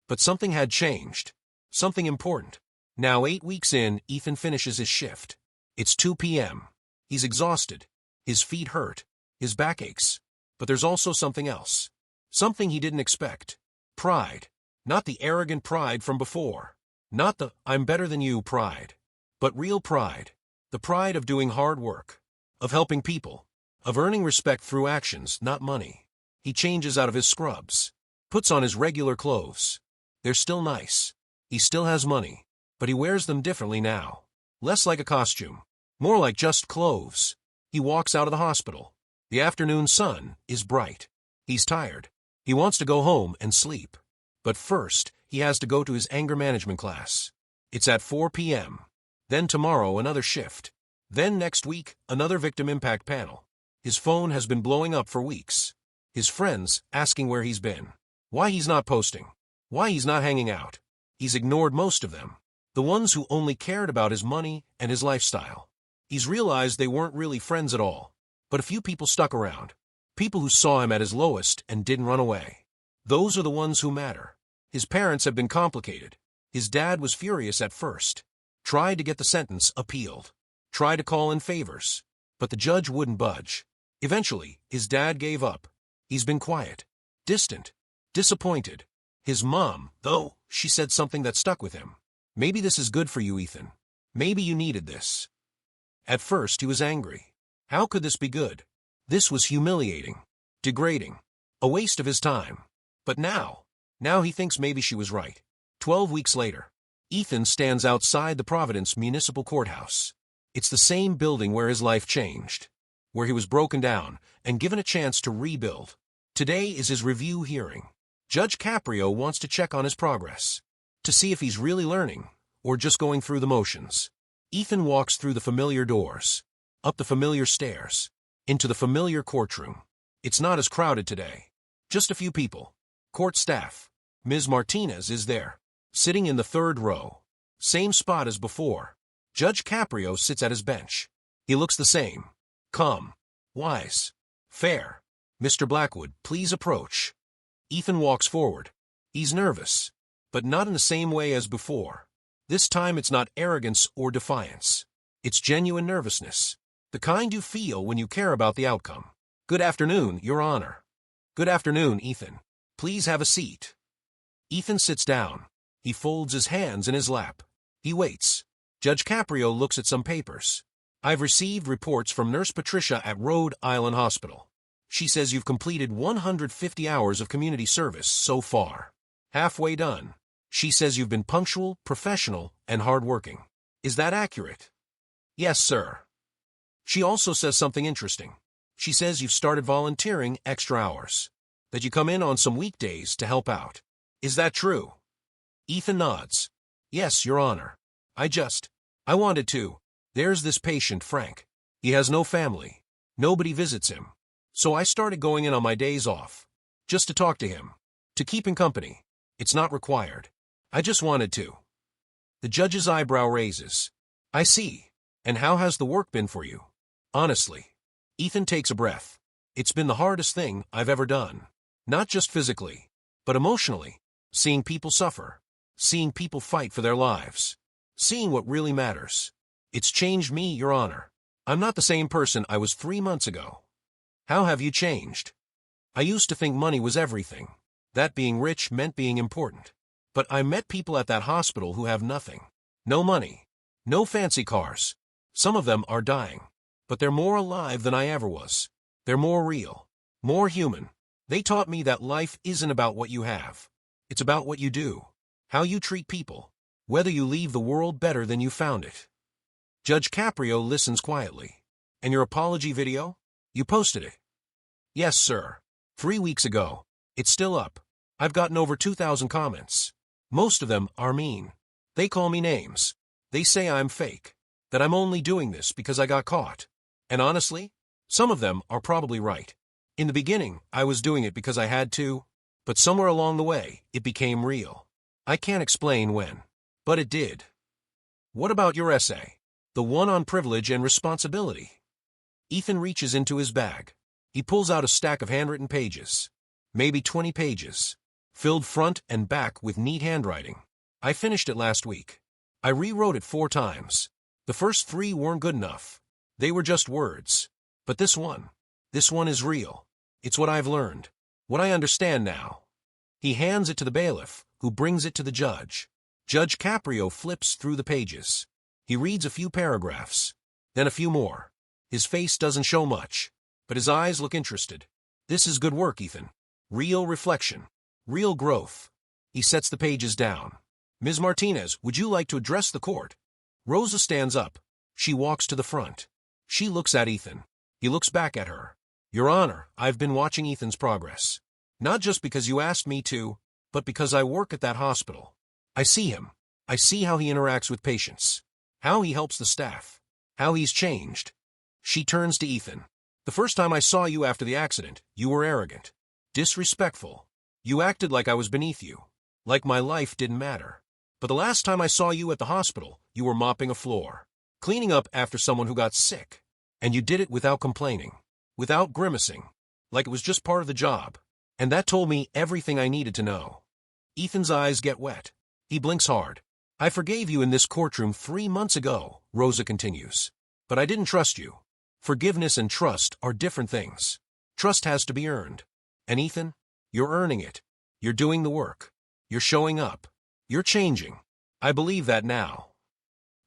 But something had changed. Something important. Now 8 weeks in, Ethan finishes his shift. It's 2 p.m. He's exhausted. His feet hurt. His back aches. But there's also something else. Something he didn't expect. Pride. Not the arrogant pride from before. Not the I'm better than you pride. But real pride. The pride of doing hard work. Of helping people. Of earning respect through actions, not money. He changes out of his scrubs. Puts on his regular clothes. They're still nice. He still has money. But he wears them differently now. Less like a costume. More like just clothes. He walks out of the hospital. The afternoon sun is bright. He's tired. He wants to go home and sleep. But first, he has to go to his anger management class. It's at 4 p.m. Then tomorrow another shift. Then next week, another victim impact panel. His phone has been blowing up for weeks. His friends asking where he's been. Why he's not posting. Why he's not hanging out. He's ignored most of them. The ones who only cared about his money and his lifestyle. He's realized they weren't really friends at all. But a few people stuck around. People who saw him at his lowest and didn't run away. Those are the ones who matter. His parents have been complicated. His dad was furious at first. Tried to get the sentence appealed. Tried to call in favors. But the judge wouldn't budge. Eventually, his dad gave up. He's been quiet. Distant. Disappointed. His mom, though, she said something that stuck with him. Maybe this is good for you, Ethan. Maybe you needed this. At first, he was angry. How could this be good? This was humiliating. Degrading. A waste of his time. But now he thinks maybe she was right. 12 weeks later, Ethan stands outside the Providence Municipal Courthouse. It's the same building where his life changed. Where he was broken down and given a chance to rebuild. Today is his review hearing. Judge Caprio wants to check on his progress. To see if he's really learning, or just going through the motions. Ethan walks through the familiar doors. Up the familiar stairs. Into the familiar courtroom. It's not as crowded today. Just a few people. Court staff. Ms. Martinez is there. Sitting in the 3rd row. Same spot as before. Judge Caprio sits at his bench. He looks the same. Calm. Wise. Fair. Mr. Blackwood, please approach. Ethan walks forward. He's nervous. But not in the same way as before. This time it's not arrogance or defiance. It's genuine nervousness. The kind you feel when you care about the outcome. Good afternoon, Your Honor. Good afternoon, Ethan. Please have a seat. Ethan sits down. He folds his hands in his lap. He waits. Judge Caprio looks at some papers. I've received reports from Nurse Patricia at Rhode Island Hospital. She says you've completed 150 hours of community service so far. Halfway done. She says you've been punctual, professional, and hardworking. Is that accurate? Yes, sir. She also says something interesting. She says you've started volunteering extra hours. That you come in on some weekdays to help out. Is that true? Ethan nods. Yes, Your Honor. I wanted to. There's this patient, Frank. He has no family. Nobody visits him. So I started going in on my days off. Just to talk to him. To keep him company. It's not required. I just wanted to. The judge's eyebrow raises. I see. And how has the work been for you? Honestly. Ethan takes a breath. It's been the hardest thing I've ever done. Not just physically, but emotionally. Seeing people suffer. Seeing people fight for their lives. Seeing what really matters. It's changed me, Your Honor. I'm not the same person I was 3 months ago. How have you changed? I used to think money was everything. That being rich meant being important. But I met people at that hospital who have nothing. No money. No fancy cars. Some of them are dying. But they're more alive than I ever was. They're more real. More human. They taught me that life isn't about what you have. It's about what you do. How you treat people. Whether you leave the world better than you found it. Judge Caprio listens quietly. And your apology video? You posted it. Yes, sir. 3 weeks ago. It's still up. I've gotten over 2,000 comments. Most of them are mean. They call me names. They say I'm fake. That I'm only doing this because I got caught. And honestly, some of them are probably right. In the beginning, I was doing it because I had to, but somewhere along the way, it became real. I can't explain when, but it did. What about your essay? The one on privilege and responsibility? Ethan reaches into his bag. He pulls out a stack of handwritten pages. Maybe 20 pages. Filled front and back with neat handwriting. I finished it last week. I rewrote it 4 times. The first 3 weren't good enough. They were just words. But this one is real. It's what I've learned. What I understand now. He hands it to the bailiff, who brings it to the judge. Judge Caprio flips through the pages. He reads a few paragraphs. Then a few more. His face doesn't show much, but his eyes look interested. This is good work, Ethan. Real reflection. Real growth. He sets the pages down. Ms. Martinez, would you like to address the court? Rosa stands up. She walks to the front. She looks at Ethan. He looks back at her. Your Honor, I've been watching Ethan's progress. Not just because you asked me to, but because I work at that hospital. I see him. I see how he interacts with patients. How he helps the staff. How he's changed. She turns to Ethan. The first time I saw you after the accident, you were arrogant. Disrespectful. You acted like I was beneath you. Like my life didn't matter. But the last time I saw you at the hospital, you were mopping a floor. Cleaning up after someone who got sick. And you did it without complaining. Without grimacing. Like it was just part of the job. And that told me everything I needed to know. Ethan's eyes get wet. He blinks hard. I forgave you in this courtroom 3 months ago, Rosa continues. But I didn't trust you. Forgiveness and trust are different things. Trust has to be earned. And Ethan, you're earning it. You're doing the work. You're showing up. You're changing. I believe that now.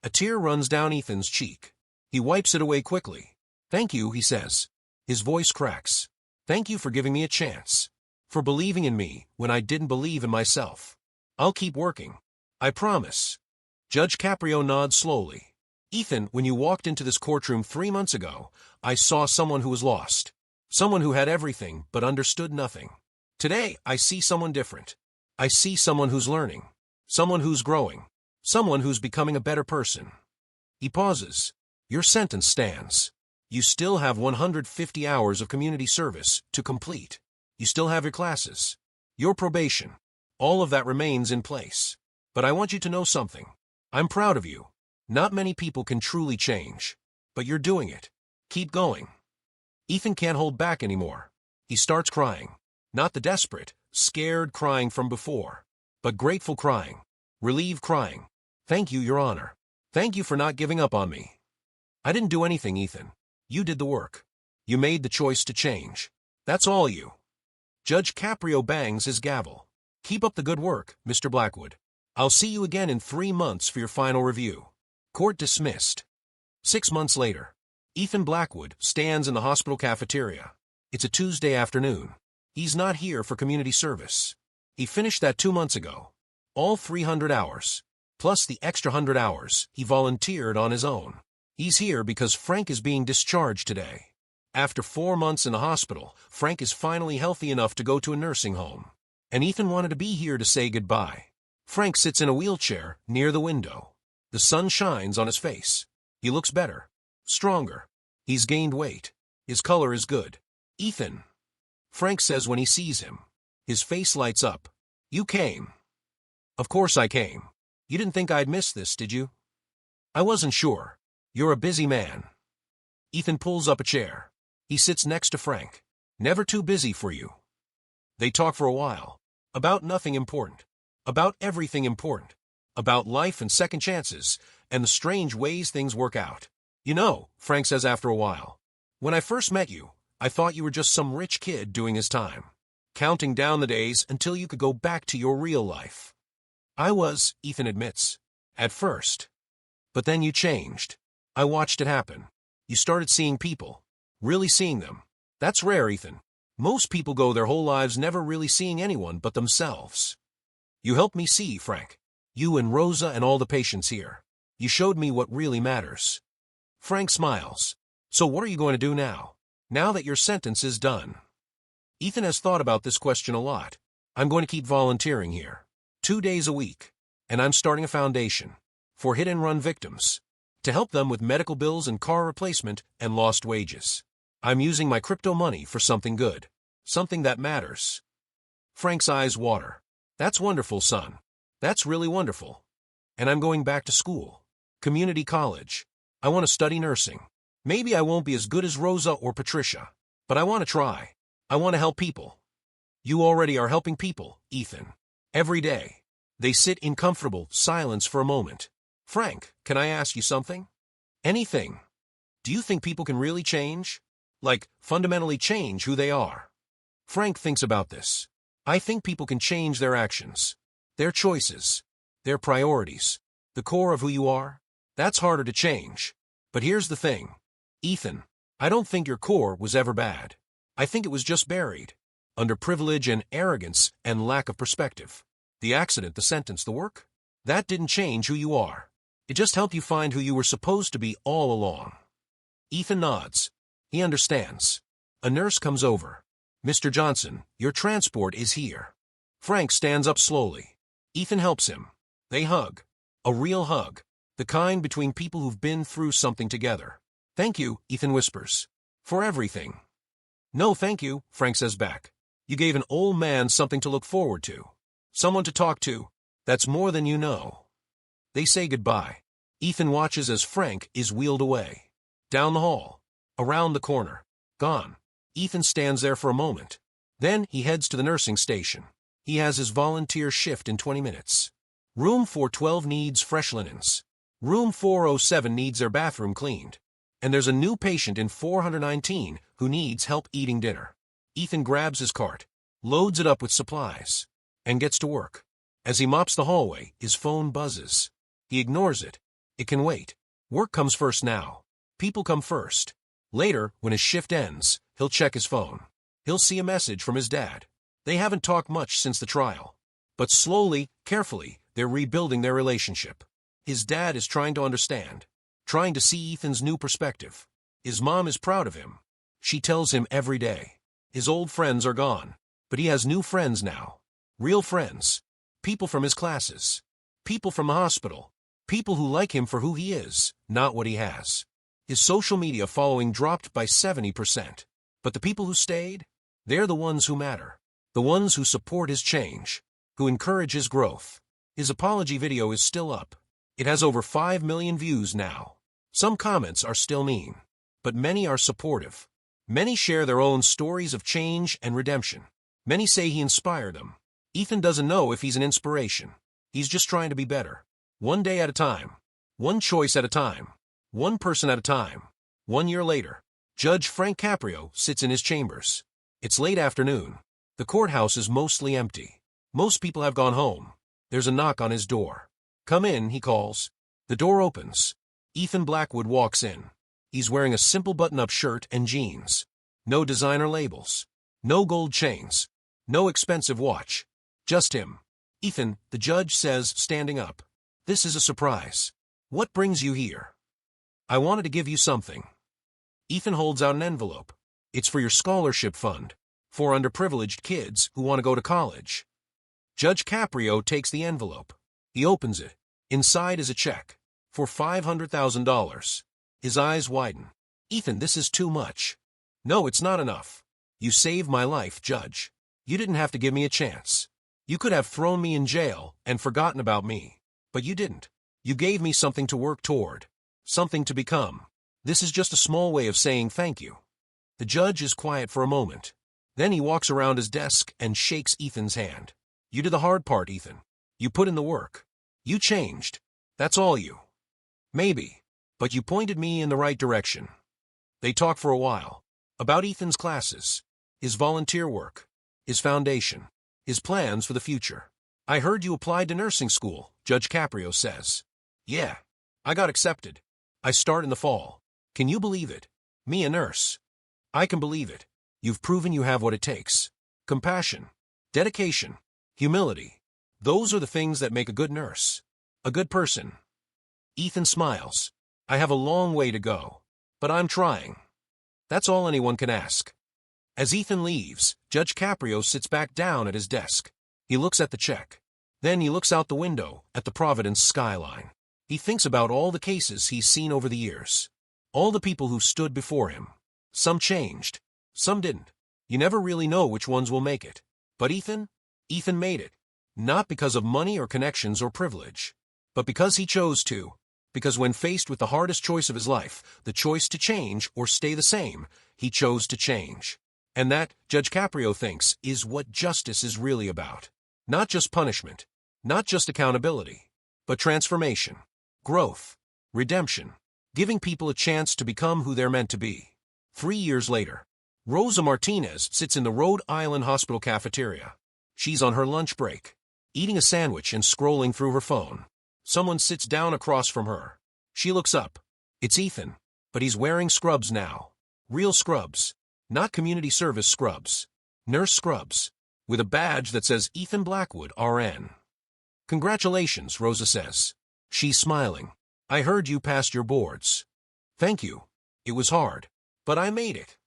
A tear runs down Ethan's cheek. He wipes it away quickly. Thank you, he says. His voice cracks. Thank you for giving me a chance. For believing in me when I didn't believe in myself. I'll keep working. I promise. Judge Caprio nods slowly. Ethan, when you walked into this courtroom 3 months ago, I saw someone who was lost. Someone who had everything but understood nothing. Today, I see someone different. I see someone who's learning. Someone who's growing. Someone who's becoming a better person. He pauses. Your sentence stands. You still have 150 hours of community service to complete. You still have your classes. Your probation. All of that remains in place. But I want you to know something. I'm proud of you. Not many people can truly change. But you're doing it. Keep going. Ethan can't hold back anymore. He starts crying. Not the desperate, scared crying from before. But grateful crying. Relieved crying. Thank you, Your Honor. Thank you for not giving up on me. I didn't do anything, Ethan. You did the work. You made the choice to change. That's all you. Judge Caprio bangs his gavel. Keep up the good work, Mr. Blackwood. I'll see you again in 3 months for your final review. Court dismissed. 6 months later. Ethan Blackwood stands in the hospital cafeteria. It's a Tuesday afternoon. He's not here for community service. He finished that 2 months ago. All 300 hours. Plus the extra 100 hours he volunteered on his own. He's here because Frank is being discharged today. After 4 months in the hospital, Frank is finally healthy enough to go to a nursing home. And Ethan wanted to be here to say goodbye. Frank sits in a wheelchair near the window. The sun shines on his face. He looks better. Stronger. He's gained weight. His color is good. Ethan. Frank says when he sees him. His face lights up. You came. Of course I came. You didn't think I'd miss this, did you? I wasn't sure. You're a busy man. Ethan pulls up a chair. He sits next to Frank. Never too busy for you. They talk for a while. About nothing important. About everything important. About life and second chances, and the strange ways things work out. You know, Frank says after a while. When I first met you, I thought you were just some rich kid doing his time. Counting down the days until you could go back to your real life. I was, Ethan admits. At first. But then you changed. I watched it happen. You started seeing people. Really seeing them. That's rare, Ethan. Most people go their whole lives never really seeing anyone but themselves. You helped me see, Frank. You and Rosa and all the patients here. You showed me what really matters. Frank smiles. So what are you going to do now? Now that your sentence is done? Ethan has thought about this question a lot. I'm going to keep volunteering here. 2 days a week. And I'm starting a foundation. For hit-and-run victims. To help them with medical bills and car replacement and lost wages. I'm using my crypto money for something good. Something that matters. Frank's eyes water. That's wonderful, son. That's really wonderful. And I'm going back to school. Community college. I want to study nursing. Maybe I won't be as good as Rosa or Patricia. But I want to try. I want to help people. You already are helping people, Ethan. Every day. They sit in comfortable silence for a moment. Frank, can I ask you something? Anything. Do you think people can really change? Like, fundamentally change who they are? Frank thinks about this. I think people can change their actions. Their choices. Their priorities. The core of who you are. That's harder to change. But here's the thing. Ethan, I don't think your core was ever bad. I think it was just buried. Under privilege and arrogance and lack of perspective. The accident, the sentence, the work? That didn't change who you are. It just helped you find who you were supposed to be all along. Ethan nods. He understands. A nurse comes over. Mr. Johnson, your transport is here. Frank stands up slowly. Ethan helps him. They hug. A real hug. The kind between people who've been through something together. Thank you, Ethan whispers. For everything. No, thank you, Frank says back. You gave an old man something to look forward to. Someone to talk to. That's more than you know. They say goodbye. Ethan watches as Frank is wheeled away. Down the hall. Around the corner. Gone. Ethan stands there for a moment. Then he heads to the nursing station. He has his volunteer shift in 20 minutes. Room 412 needs fresh linens. Room 407 needs their bathroom cleaned. And there's a new patient in 419 who needs help eating dinner. Ethan grabs his cart, loads it up with supplies, and gets to work. As he mops the hallway, his phone buzzes. He ignores it. It can wait. Work comes first now. People come first. Later, when his shift ends, he'll check his phone. He'll see a message from his dad. They haven't talked much since the trial. But slowly, carefully, they're rebuilding their relationship. His dad is trying to understand. Trying to see Ethan's new perspective. His mom is proud of him. She tells him every day. His old friends are gone. But he has new friends now. Real friends. People from his classes. People from the hospital. People who like him for who he is, not what he has. His social media following dropped by 70%. But the people who stayed? They're the ones who matter. The ones who support his change. Who encourage his growth. His apology video is still up. It has over 5 million views now. Some comments are still mean. But many are supportive. Many share their own stories of change and redemption. Many say he inspired them. Ethan doesn't know if he's an inspiration. He's just trying to be better. One day at a time. One choice at a time. One person at a time. 1 year later, Judge Frank Caprio sits in his chambers. It's late afternoon. The courthouse is mostly empty. Most people have gone home. There's a knock on his door. Come in, he calls. The door opens. Ethan Blackwood walks in. He's wearing a simple button-up shirt and jeans. No designer labels. No gold chains. No expensive watch. Just him. Ethan, the judge says, standing up. This is a surprise. What brings you here? I wanted to give you something. Ethan holds out an envelope. It's for your scholarship fund. For underprivileged kids who want to go to college. Judge Caprio takes the envelope. He opens it. Inside is a check. For $500,000. His eyes widen. Ethan, this is too much. No, it's not enough. You saved my life, Judge. You didn't have to give me a chance. You could have thrown me in jail and forgotten about me. But you didn't. You gave me something to work toward. Something to become. This is just a small way of saying thank you. The judge is quiet for a moment. Then he walks around his desk and shakes Ethan's hand. You did the hard part, Ethan. You put in the work. You changed. That's all you. Maybe. But you pointed me in the right direction. They talk for a while. About Ethan's classes. His volunteer work. His foundation. His plans for the future. I heard you applied to nursing school, Judge Caprio says. Yeah. I got accepted. I start in the fall. Can you believe it? Me, a nurse. I can believe it. You've proven you have what it takes. Compassion, dedication, humility. Those are the things that make a good nurse. A good person. Ethan smiles. I have a long way to go. But I'm trying. That's all anyone can ask. As Ethan leaves, Judge Caprio sits back down at his desk. He looks at the check. Then he looks out the window at the Providence skyline. He thinks about all the cases he's seen over the years. All the people who stood before him. Some changed. Some didn't. You never really know which ones will make it. But Ethan made it. Not because of money or connections or privilege. But because he chose to. Because when faced with the hardest choice of his life, the choice to change or stay the same, he chose to change. And that, Judge Caprio thinks, is what justice is really about. Not just punishment. Not just accountability. But transformation. Growth. Redemption. Giving people a chance to become who they're meant to be. 3 years later, Rosa Martinez sits in the Rhode Island hospital cafeteria. She's on her lunch break, eating a sandwich and scrolling through her phone. Someone sits down across from her. She looks up. It's Ethan, but he's wearing scrubs now. Real scrubs. Not community service scrubs. Nurse scrubs. With a badge that says Ethan Blackwood, RN. Congratulations, Rosa says. She's smiling. I heard you passed your boards. Thank you. It was hard, but I made it.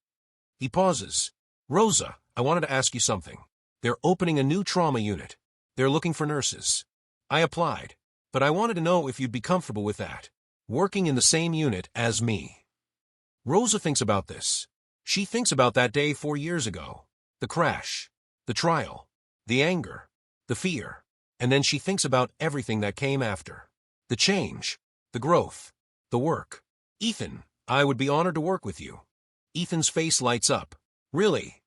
He pauses. Rosa, I wanted to ask you something. They're opening a new trauma unit. They're looking for nurses. I applied, but I wanted to know if you'd be comfortable with that. Working in the same unit as me. Rosa thinks about this. She thinks about that day 4 years ago. The crash. The trial. The anger. The fear. And then she thinks about everything that came after. The change. The growth. The work. Ethan, I would be honored to work with you. Ethan's face lights up. Really?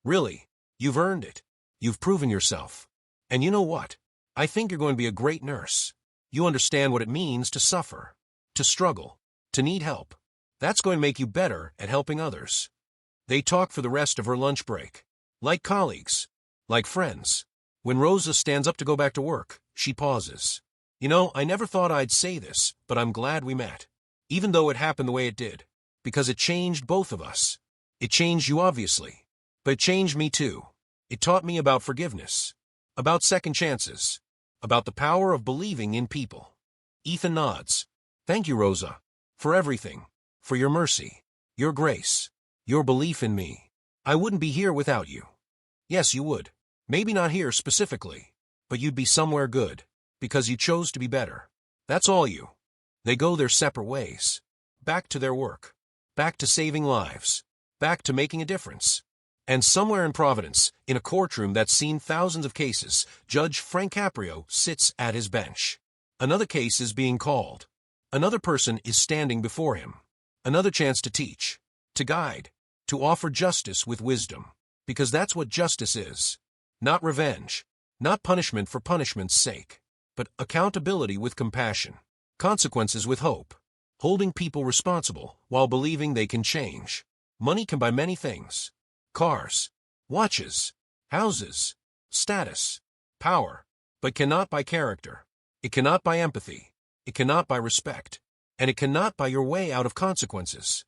Really? You've earned it. You've proven yourself. And you know what? I think you're going to be a great nurse. You understand what it means to suffer, to struggle, to need help. That's going to make you better at helping others. They talk for the rest of her lunch break. Like colleagues. Like friends. When Rosa stands up to go back to work, she pauses. You know, I never thought I'd say this, but I'm glad we met. Even though it happened the way it did. Because it changed both of us. It changed you, obviously. But it changed me too. It taught me about forgiveness. About second chances. About the power of believing in people. Ethan nods. Thank you, Rosa. For everything. For your mercy. Your grace. Your belief in me. I wouldn't be here without you. Yes, you would. Maybe not here specifically. But you'd be somewhere good. Because you chose to be better. That's all you. They go their separate ways. Back to their work. Back to saving lives. Back to making a difference. And somewhere in Providence, in a courtroom that's seen thousands of cases, Judge Frank Caprio sits at his bench. Another case is being called. Another person is standing before him. Another chance to teach, to guide, to offer justice with wisdom. Because that's what justice is. Not revenge. Not punishment for punishment's sake. But accountability with compassion. Consequences with hope. Holding people responsible while believing they can change. Money can buy many things. Cars, watches, houses, status, power, but cannot buy character. It cannot buy empathy. It cannot buy respect. And it cannot buy your way out of consequences.